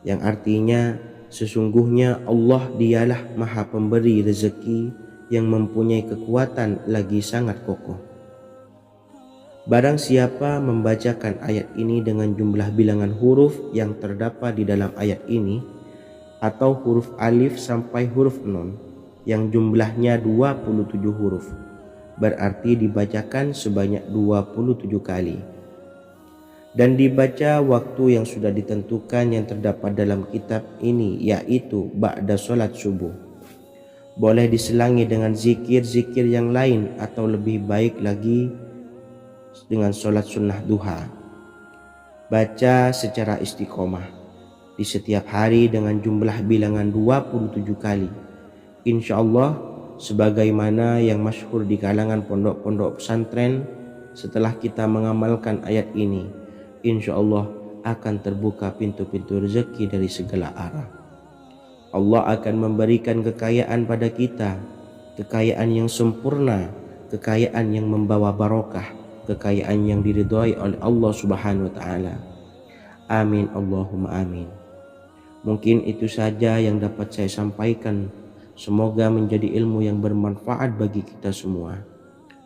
Yang artinya, sesungguhnya Allah dialah maha pemberi rezeki yang mempunyai kekuatan lagi sangat kokoh. Barang siapa membacakan ayat ini dengan jumlah bilangan huruf yang terdapat di dalam ayat ini, atau huruf alif sampai huruf nun yang jumlahnya 27 huruf, berarti dibacakan sebanyak 27 kali. Dan dibaca waktu yang sudah ditentukan yang terdapat dalam kitab ini, yaitu ba'da sholat subuh. Boleh diselangi dengan zikir-zikir yang lain atau lebih baik lagi dengan sholat sunnah duha. Baca secara istiqomah di setiap hari dengan jumlah bilangan 27 kali. Insya Allah, sebagaimana yang masyhur di kalangan pondok-pondok pesantren, setelah kita mengamalkan ayat ini, insya Allah akan terbuka pintu-pintu rezeki dari segala arah. Allah akan memberikan kekayaan pada kita, kekayaan yang sempurna, kekayaan yang membawa barokah, kekayaan yang diridhai oleh Allah Subhanahu wa taala. Amin Allahumma amin. Mungkin itu saja yang dapat saya sampaikan. Semoga menjadi ilmu yang bermanfaat bagi kita semua.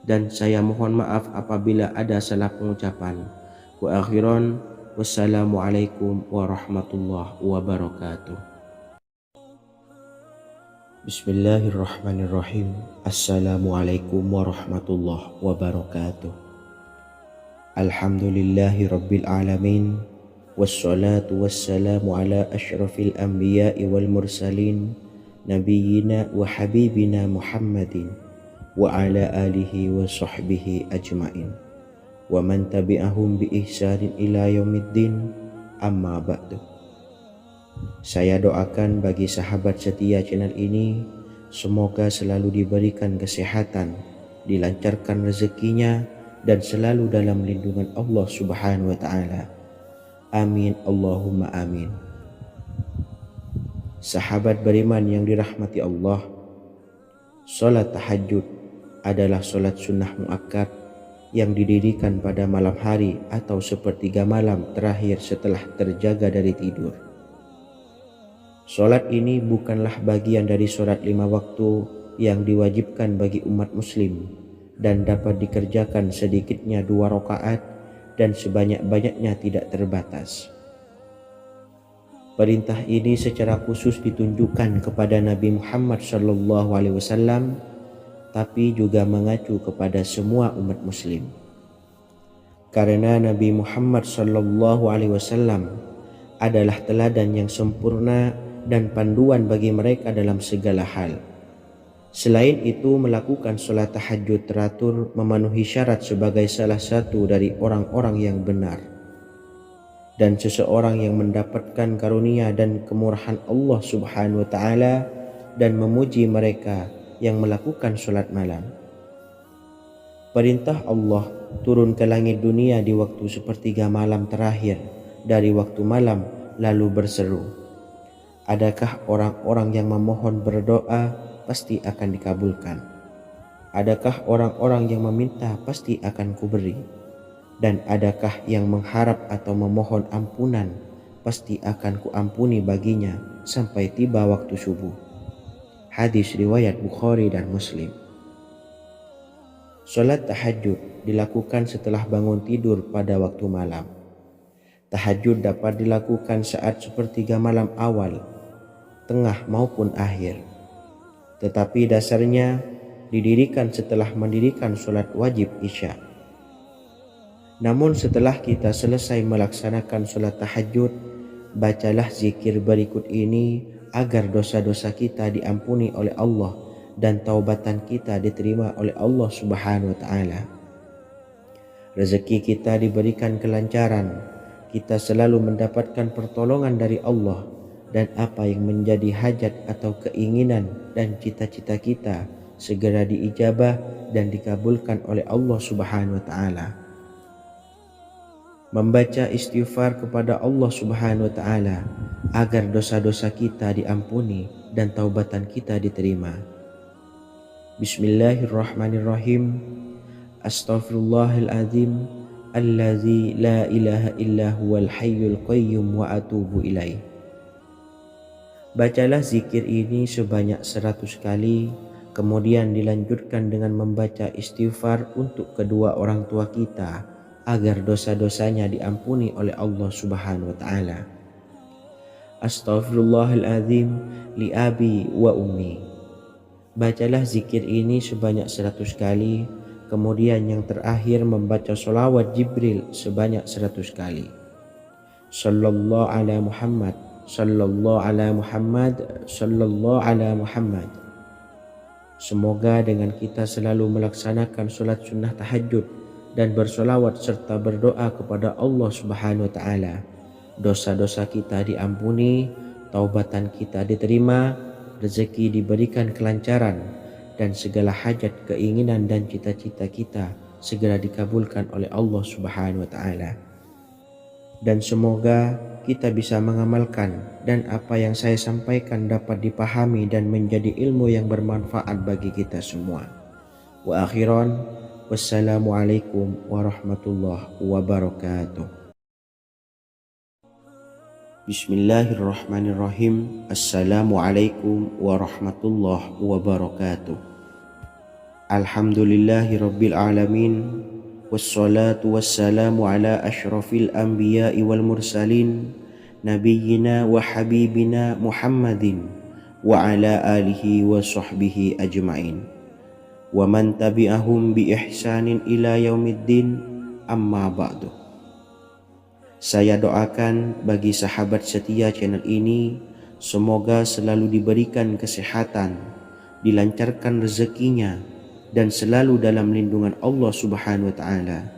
Dan saya mohon maaf apabila ada salah pengucapan. Wa akhiran, wassalamualaikum warahmatullahi wabarakatuh. Bismillahirrahmanirrahim. Assalamualaikum warahmatullahi wabarakatuh. Alhamdulillahi rabbil alamin. Wassalatu wassalamu ala asyrafil anbiya'i wal mursalin, Nabiyyina wa habibina Muhammadin wa ala alihi wa sahbihi ajmain wa man tabi'ahum bi ihsanin ila yaumiddin, amma ba'du. Saya doakan bagi sahabat setia channel ini, semoga selalu diberikan kesehatan, dilancarkan rezekinya, dan selalu dalam lindungan Allah Subhanahu wa ta'ala. Amin Allahumma amin. Sahabat beriman yang dirahmati Allah, salat tahajud adalah salat sunnah muakkad yang didirikan pada malam hari atau sepertiga malam terakhir setelah terjaga dari tidur. Salat ini bukanlah bagian dari salat 5 waktu yang diwajibkan bagi umat muslim dan dapat dikerjakan sedikitnya 2 rakaat dan sebanyak-banyaknya tidak terbatas. Perintah ini secara khusus ditunjukkan kepada Nabi Muhammad SAW, tapi juga mengacu kepada semua umat muslim. Karena Nabi Muhammad SAW adalah teladan yang sempurna dan panduan bagi mereka dalam segala hal. Selain itu, melakukan sholat tahajud teratur memenuhi syarat sebagai salah satu dari orang-orang yang benar. Dan seseorang yang mendapatkan karunia dan kemurahan Allah Subhanahu wa ta'ala dan memuji mereka yang melakukan sholat malam. Perintah Allah turun ke langit dunia di waktu sepertiga malam terakhir dari waktu malam, lalu berseru, adakah orang-orang yang memohon berdoa pasti akan dikabulkan? Adakah orang-orang yang meminta pasti akan kuberi? Dan adakah yang mengharap atau memohon ampunan pasti akan kuampuni baginya sampai tiba waktu subuh. Hadis riwayat Bukhari dan Muslim. Solat tahajud dilakukan setelah bangun tidur pada waktu malam. Tahajud dapat dilakukan saat sepertiga malam awal, tengah maupun akhir. Tetapi dasarnya didirikan setelah mendirikan solat wajib Isya. Namun setelah kita selesai melaksanakan solat tahajud, bacalah zikir berikut ini agar dosa-dosa kita diampuni oleh Allah dan taubatan kita diterima oleh Allah Subhanahu wa taala. Rezeki kita diberikan kelancaran, kita selalu mendapatkan pertolongan dari Allah, dan apa yang menjadi hajat atau keinginan dan cita-cita kita segera diijabah dan dikabulkan oleh Allah Subhanahu wa taala. Membaca istighfar kepada Allah Subhanahu wa taala agar dosa-dosa kita diampuni dan taubatan kita diterima. Bismillahirrahmanirrahim. Astaghfirullahaladzim allazi la ilaha illa huwal hayyul qayyum wa atubu ilaih. Bacalah zikir ini sebanyak 100 kali, kemudian dilanjutkan dengan membaca istighfar untuk kedua orang tua kita agar dosa-dosanya diampuni oleh Allah Subhanahu wa taala. Astaghfirullahaladzim li abi wa ummi. Bacalah zikir ini sebanyak 100 kali, kemudian yang terakhir membaca sholawat Jibril sebanyak 100 kali. Sallallahu ala Muhammad, sallallahu ala Muhammad, sallallahu ala Muhammad. Semoga dengan kita selalu melaksanakan sholat sunnah tahajud dan bersolawat serta berdoa kepada Allah Subhanahu wa taala, dosa-dosa kita diampuni, taubatan kita diterima, rezeki diberikan kelancaran, dan segala hajat, keinginan dan cita-cita kita segera dikabulkan oleh Allah Subhanahu wa taala. Dan semoga kita bisa mengamalkan dan apa yang saya sampaikan dapat dipahami dan menjadi ilmu yang bermanfaat bagi kita semua. Wa akhiran, wassalamualaikum warahmatullahi wabarakatuh. Bismillahirrahmanirrahim. Assalamualaikum warahmatullahi wabarakatuh. Alhamdulillahi rabbil alamin. Wassalatu wassalamu ala ashrafil anbiya'i wal mursalin, nabiyyina wa habibina Muhammadin wa ala alihi wa sahbihi ajma'in, wa man tabi'ahum bi ihsanin ila yaumiddin, amma ba'du. Saya doakan bagi sahabat setia channel ini, semoga selalu diberikan kesehatan, dilancarkan rezekinya, dan selalu dalam lindungan Allah Subhanahu wa taala.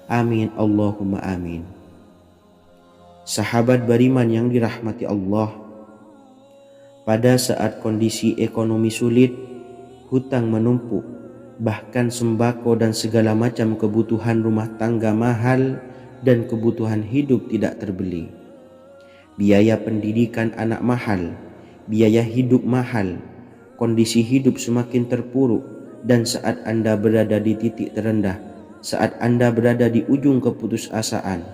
Amin Allahumma amin. Sahabat beriman yang dirahmati Allah, pada saat kondisi ekonomi sulit, hutang menumpuk, bahkan sembako dan segala macam kebutuhan rumah tangga mahal dan kebutuhan hidup tidak terbeli. Biaya pendidikan anak mahal, biaya hidup mahal, kondisi hidup semakin terpuruk, dan saat Anda berada di titik terendah, saat Anda berada di ujung keputusasaan,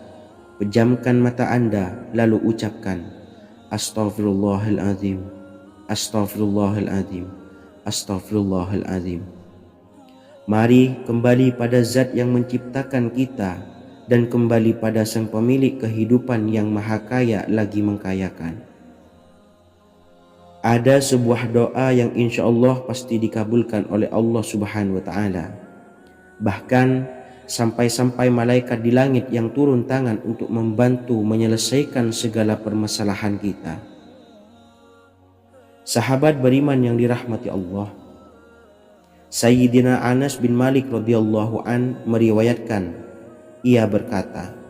pejamkan mata Anda lalu ucapkan Astaghfirullahaladzim, Astaghfirullahaladzim, Astaghfirullahaladzim. Mari kembali pada Zat yang menciptakan kita dan kembali pada Sang Pemilik kehidupan yang Maha Kaya lagi mengkayakan. Ada sebuah doa yang insya Allah pasti dikabulkan oleh Allah Subhanahu wa taala. Bahkan sampai-sampai malaikat di langit yang turun tangan untuk membantu menyelesaikan segala permasalahan kita. Sahabat beriman yang dirahmati Allah, Sayyidina Anas bin Malik radhiyallahu an meriwayatkan, ia berkata,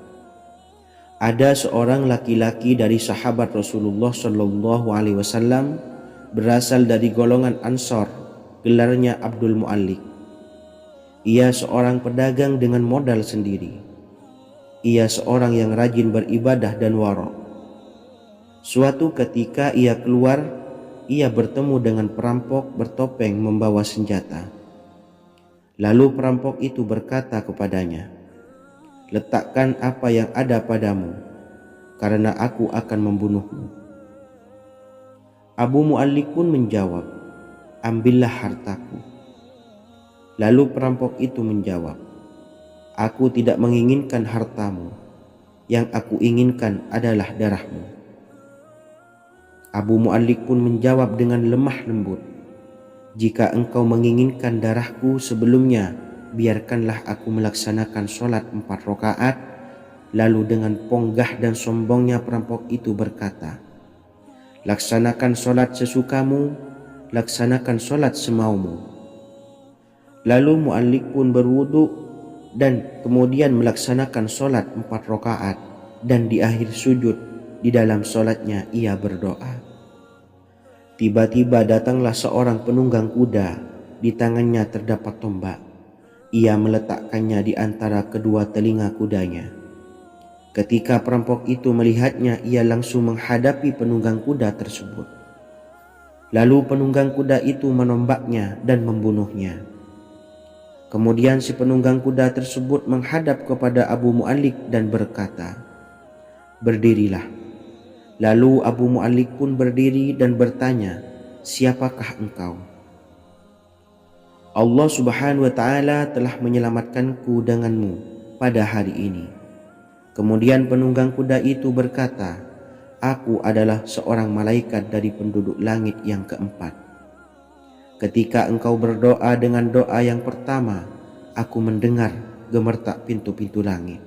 ada seorang laki-laki dari sahabat Rasulullah Shallallahu Alaihi Wasallam berasal dari golongan Ansor, gelarnya Abdul Mu'allik. Ia seorang pedagang dengan modal sendiri. Ia seorang yang rajin beribadah dan wara'. Suatu ketika ia keluar, ia bertemu dengan perampok bertopeng membawa senjata. Lalu perampok itu berkata kepadanya, letakkan apa yang ada padamu, karena aku akan membunuhmu. Abu Mu'allik pun menjawab, ambillah hartaku. Lalu perampok itu menjawab, "Aku tidak menginginkan hartamu, yang aku inginkan adalah darahmu." Abu Mu'allik pun menjawab dengan lemah lembut, "Jika engkau menginginkan darahku sebelumnya, biarkanlah aku melaksanakan sholat 4 rakaat." Lalu dengan ponggah dan sombongnya perampok itu berkata, "Laksanakan sholat sesukamu, laksanakan sholat semaumu." Lalu Mu'allik pun berwudu dan kemudian melaksanakan sholat 4 rakaat, dan di akhir sujud di dalam sholatnya ia berdoa. Tiba-tiba datanglah seorang penunggang kuda, di tangannya terdapat tombak. Ia meletakkannya di antara kedua telinga kudanya. Ketika perampok itu melihatnya, ia langsung menghadapi penunggang kuda tersebut. Lalu penunggang kuda itu menombaknya dan membunuhnya. Kemudian si penunggang kuda tersebut menghadap kepada Abu Mu'allik dan berkata, "Berdirilah." Lalu Abu Mu'allik pun berdiri dan bertanya, "Siapakah engkau?" "Allah Subhanahu wa ta'ala telah menyelamatkanku denganmu pada hari ini." Kemudian penunggang kuda itu berkata, "Aku adalah seorang malaikat dari penduduk langit yang keempat. Ketika engkau berdoa dengan doa yang pertama, aku mendengar gemertak pintu-pintu langit.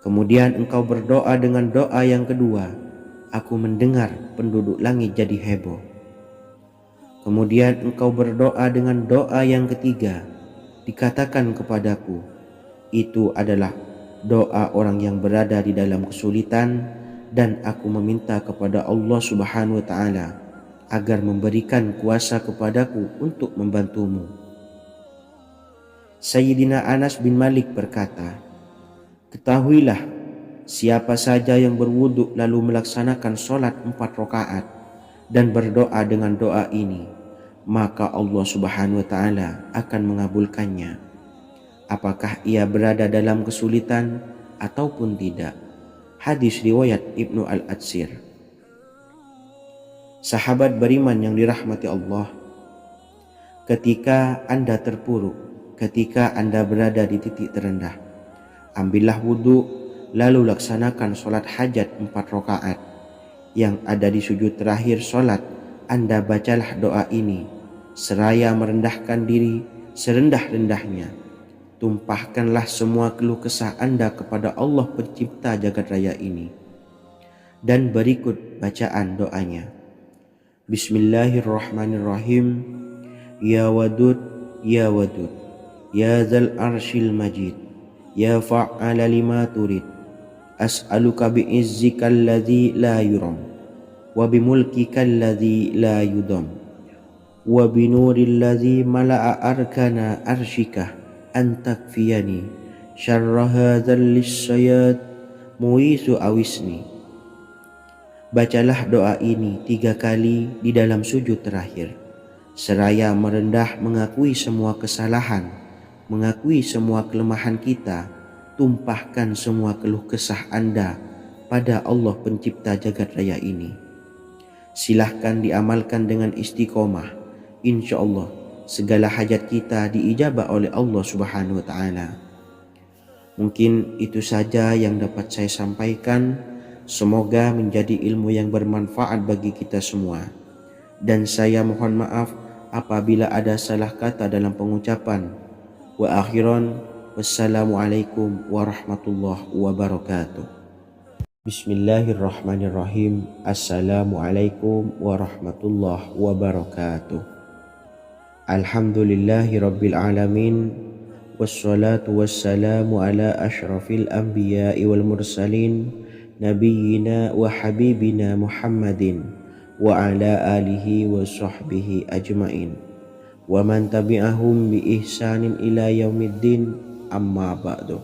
Kemudian engkau berdoa dengan doa yang kedua, aku mendengar penduduk langit jadi heboh. Kemudian engkau berdoa dengan doa yang ketiga, dikatakan kepadaku, itu adalah doa orang yang berada di dalam kesulitan, dan aku meminta kepada Allah Subhanahu wa ta'ala agar memberikan kuasa kepadaku untuk membantumu." Sayyidina Anas bin Malik berkata, "Ketahuilah, siapa saja yang berwudu lalu melaksanakan sholat 4 rakaat dan berdoa dengan doa ini, maka Allah Subhanahu wa ta'ala akan mengabulkannya, apakah ia berada dalam kesulitan ataupun tidak." Hadis riwayat Ibnu Al-Atsir. Sahabat beriman yang dirahmati Allah, ketika Anda terpuruk, ketika Anda berada di titik terendah, ambillah wudhu, lalu laksanakan sholat hajat 4 rakaat. Yang ada di sujud terakhir sholat, Anda bacalah doa ini, seraya merendahkan diri serendah-rendahnya. Tumpahkanlah semua keluh kesah Anda kepada Allah pencipta jagat raya ini. Dan berikut bacaan doanya. Bismillahirrahmanirrahim. Ya Wadud, Ya Wadud, Ya Dzal Arsyil Majid, Ya Fa'ala lima turid, as'aluka bi'izzika alladzi la yuram, wa bimulkika alladzi la yudam, wa binuril ladzi mala'a arkana arsyika, antakfiyani syarra hadzal lisyayat muisu awisni. Bacalah doa ini 3 kali di dalam sujud terakhir, seraya merendah mengakui semua kesalahan, mengakui semua kelemahan kita. Tumpahkan semua keluh kesah Anda pada Allah pencipta jagat raya ini. Silahkan diamalkan dengan istiqomah. Insya Allah segala hajat kita diijabah oleh Allah Subhanahu wa ta'ala. Mungkin itu saja yang dapat saya sampaikan. Semoga menjadi ilmu yang bermanfaat bagi kita semua. Dan saya mohon maaf apabila ada salah kata dalam pengucapan. Wa akhiran, wassalamualaikum warahmatullahi wabarakatuh. Bismillahirrahmanirrahim. Assalamualaikum warahmatullahi wabarakatuh. Alhamdulillahi rabbil alamin, wassalatu wassalamu ala ashrafil anbiya'i wal mursalin, nabiyyina wa habibina Muhammadin wa ala alihi wa sahbihi ajmain, wa man tabi'ahum bi ihsanin ila yaumiddin, amma ba'du.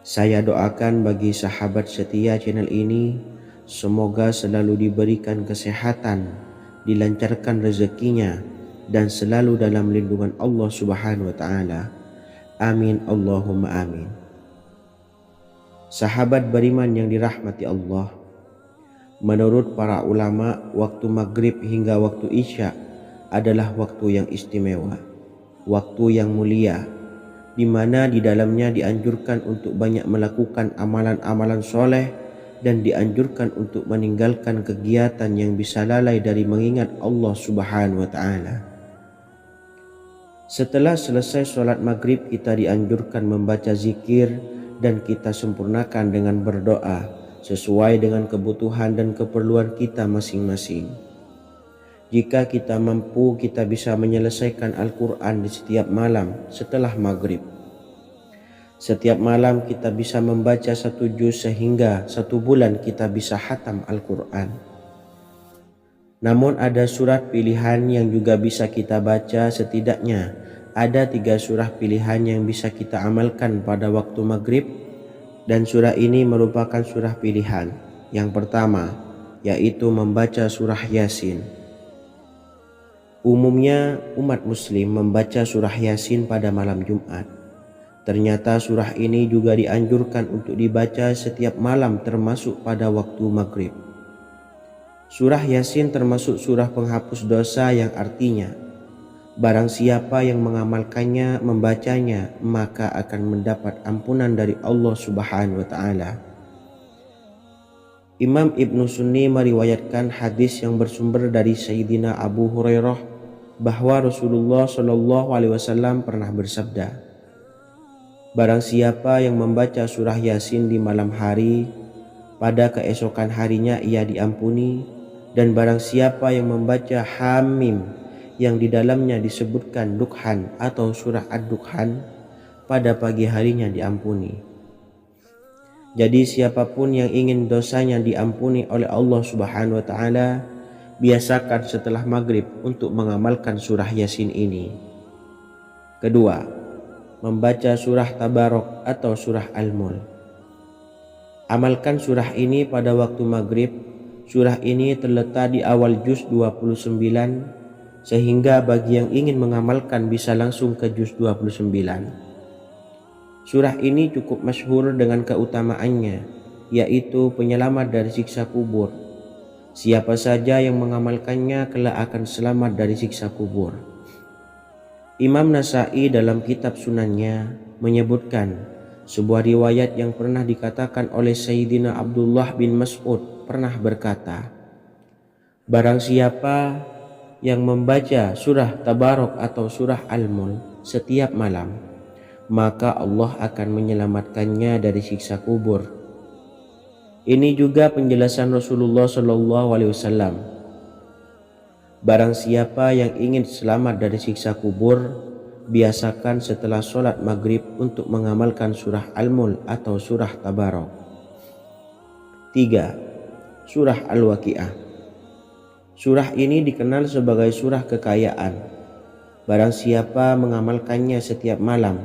Saya doakan bagi sahabat setia channel ini, semoga selalu diberikan kesehatan, dilancarkan rezekinya, dan selalu dalam lindungan Allah Subhanahu wa ta'ala. Amin Allahumma amin. Sahabat beriman yang dirahmati Allah, menurut para ulama, waktu maghrib hingga waktu isya adalah waktu yang istimewa. waktu yang mulia, di mana di dalamnya dianjurkan untuk banyak melakukan amalan-amalan soleh dan dianjurkan untuk meninggalkan kegiatan yang bisa lalai dari mengingat Allah Subhanahu wa Ta'ala. Setelah selesai sholat maghrib, kita dianjurkan membaca zikir dan kita sempurnakan dengan berdoa sesuai dengan kebutuhan dan keperluan kita masing-masing. Jika kita mampu, kita bisa menyelesaikan Al-Quran di setiap malam setelah maghrib. Setiap malam kita bisa membaca 1 juz sehingga 1 bulan kita bisa khatam Al-Quran. Namun ada surat pilihan yang juga bisa kita baca. Setidaknya ada 3 surah pilihan yang bisa kita amalkan pada waktu maghrib, dan surah ini merupakan surah pilihan. Yang pertama yaitu membaca surah Yasin. Umumnya umat muslim membaca surah Yasin pada malam Jumat. Ternyata surah ini juga dianjurkan untuk dibaca setiap malam termasuk pada waktu maghrib. Surah Yasin termasuk surah penghapus dosa, yang artinya barang siapa yang mengamalkannya, membacanya, maka akan mendapat ampunan dari Allah Subhanahu wa Ta'ala. Imam Ibnu Sunni meriwayatkan hadis yang bersumber dari Sayyidina Abu Hurairah bahwa Rasulullah SAW pernah bersabda, barang siapa yang membaca surah Yasin di malam hari, pada keesokan harinya ia diampuni, dan barang siapa yang membaca Hamim yang di dalamnya disebutkan Dukhan atau surah Ad-Dukhan, pada pagi harinya diampuni. Jadi siapapun yang ingin dosanya diampuni oleh Allah Subhanahu wa Ta'ala, biasakan setelah maghrib untuk mengamalkan surah Yasin ini. Kedua, membaca surah Tabarok atau surah Al-Mulk. Amalkan surah ini pada waktu maghrib. Surah ini terletak di awal juz 29, sehingga bagi yang ingin mengamalkan bisa langsung ke juz 29. Surah ini cukup masyhur dengan keutamaannya, yaitu penyelamat dari siksa kubur. Siapa saja yang mengamalkannya kelak akan selamat dari siksa kubur. Imam Nasa'i dalam kitab Sunannya menyebutkan sebuah riwayat yang pernah dikatakan oleh Sayyidina Abdullah bin Mas'ud pernah berkata, barang siapa yang membaca surah Tabarok atau surah Al-Mulk setiap malam, maka Allah akan menyelamatkannya dari siksa kubur. Ini juga penjelasan Rasulullah SAW. Barang siapa yang ingin selamat dari siksa kubur, biasakan setelah sholat maghrib untuk mengamalkan surah Al-Mulk atau surah Tabarok. 3. Surah Al-Waqi'ah. Surah ini dikenal sebagai surah kekayaan. Barang siapa mengamalkannya setiap malam,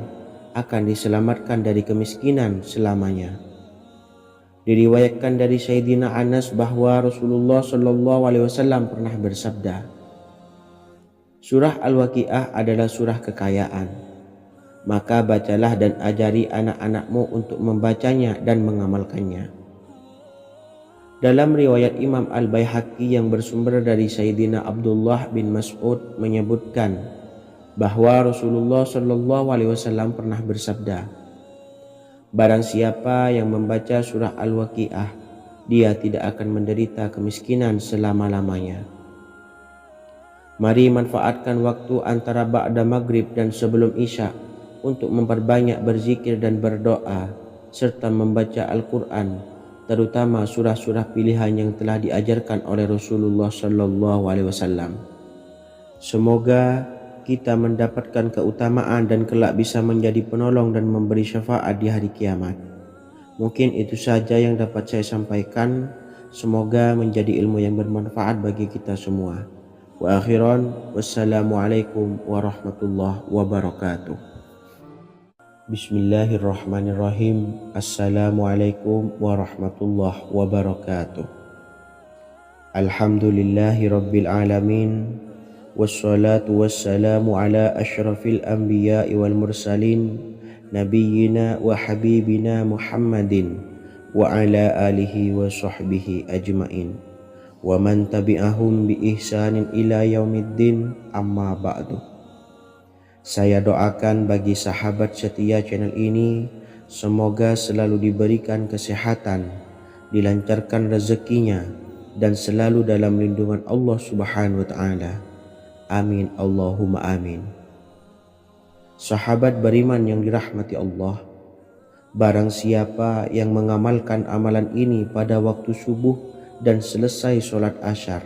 akan diselamatkan dari kemiskinan selamanya. Diriwayatkan dari Sayyidina Anas bahwa Rasulullah SAW pernah bersabda, surah Al-Waqi'ah adalah surah kekayaan. Maka bacalah dan ajari anak-anakmu untuk membacanya dan mengamalkannya. Dalam riwayat Imam Al-Baihaqi yang bersumber dari Sayyidina Abdullah bin Mas'ud menyebutkan bahwa Rasulullah SAW pernah bersabda, barang siapa yang membaca surah Al-Waqi'ah, dia tidak akan menderita kemiskinan selama-lamanya. Mari manfaatkan waktu antara ba'da maghrib dan sebelum isya untuk memperbanyak berzikir dan berdoa, serta membaca Al-Quran, terutama surah-surah pilihan yang telah diajarkan oleh Rasulullah SAW. Semoga kita mendapatkan keutamaan dan kelak bisa menjadi penolong dan memberi syafaat di hari kiamat. Mungkin itu saja yang dapat saya sampaikan. Semoga menjadi ilmu yang bermanfaat bagi kita semua. Wa akhiran, wassalamualaikum warahmatullahi wabarakatuh. Bismillahirrahmanirrahim. Assalamualaikum warahmatullahi wabarakatuh. Alhamdulillahi rabbil alamin. Wassalatu wassalamu ala asyrafil anbiya'i wal mursalin, nabiyyina wa habibina Muhammadin wa ala alihi wa sahbihi ajmain wa man tabi'ahum bi ihsanin ila yaumiddin, amma ba'du. Saya doakan bagi sahabat setia channel ini, semoga selalu diberikan kesehatan, dilancarkan rezekinya, dan selalu dalam lindungan Allah Subhanahu wa Ta'ala. Amin Allahumma amin. Sahabat beriman yang dirahmati Allah, barang siapa yang mengamalkan amalan ini pada waktu subuh dan selesai sholat asyar,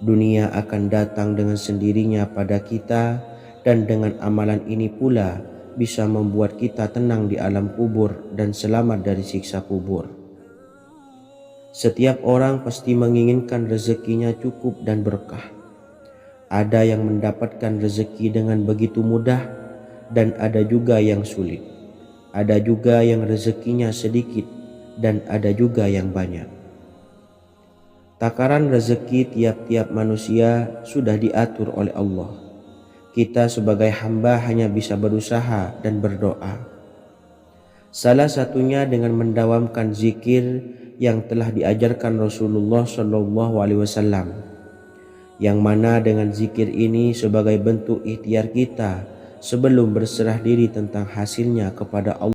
dunia akan datang dengan sendirinya pada kita, dan dengan amalan ini pula bisa membuat kita tenang di alam kubur dan selamat dari siksa kubur. Setiap orang pasti menginginkan rezekinya cukup dan berkah. Ada yang mendapatkan rezeki dengan begitu mudah, dan ada juga yang sulit. Ada juga yang rezekinya sedikit, dan ada juga yang banyak. Takaran rezeki tiap-tiap manusia sudah diatur oleh Allah. Kita sebagai hamba hanya bisa berusaha dan berdoa. Salah satunya dengan mendawamkan zikir yang telah diajarkan Rasulullah SAW, yang mana dengan zikir ini sebagai bentuk ikhtiar kita sebelum berserah diri tentang hasilnya kepada Allah.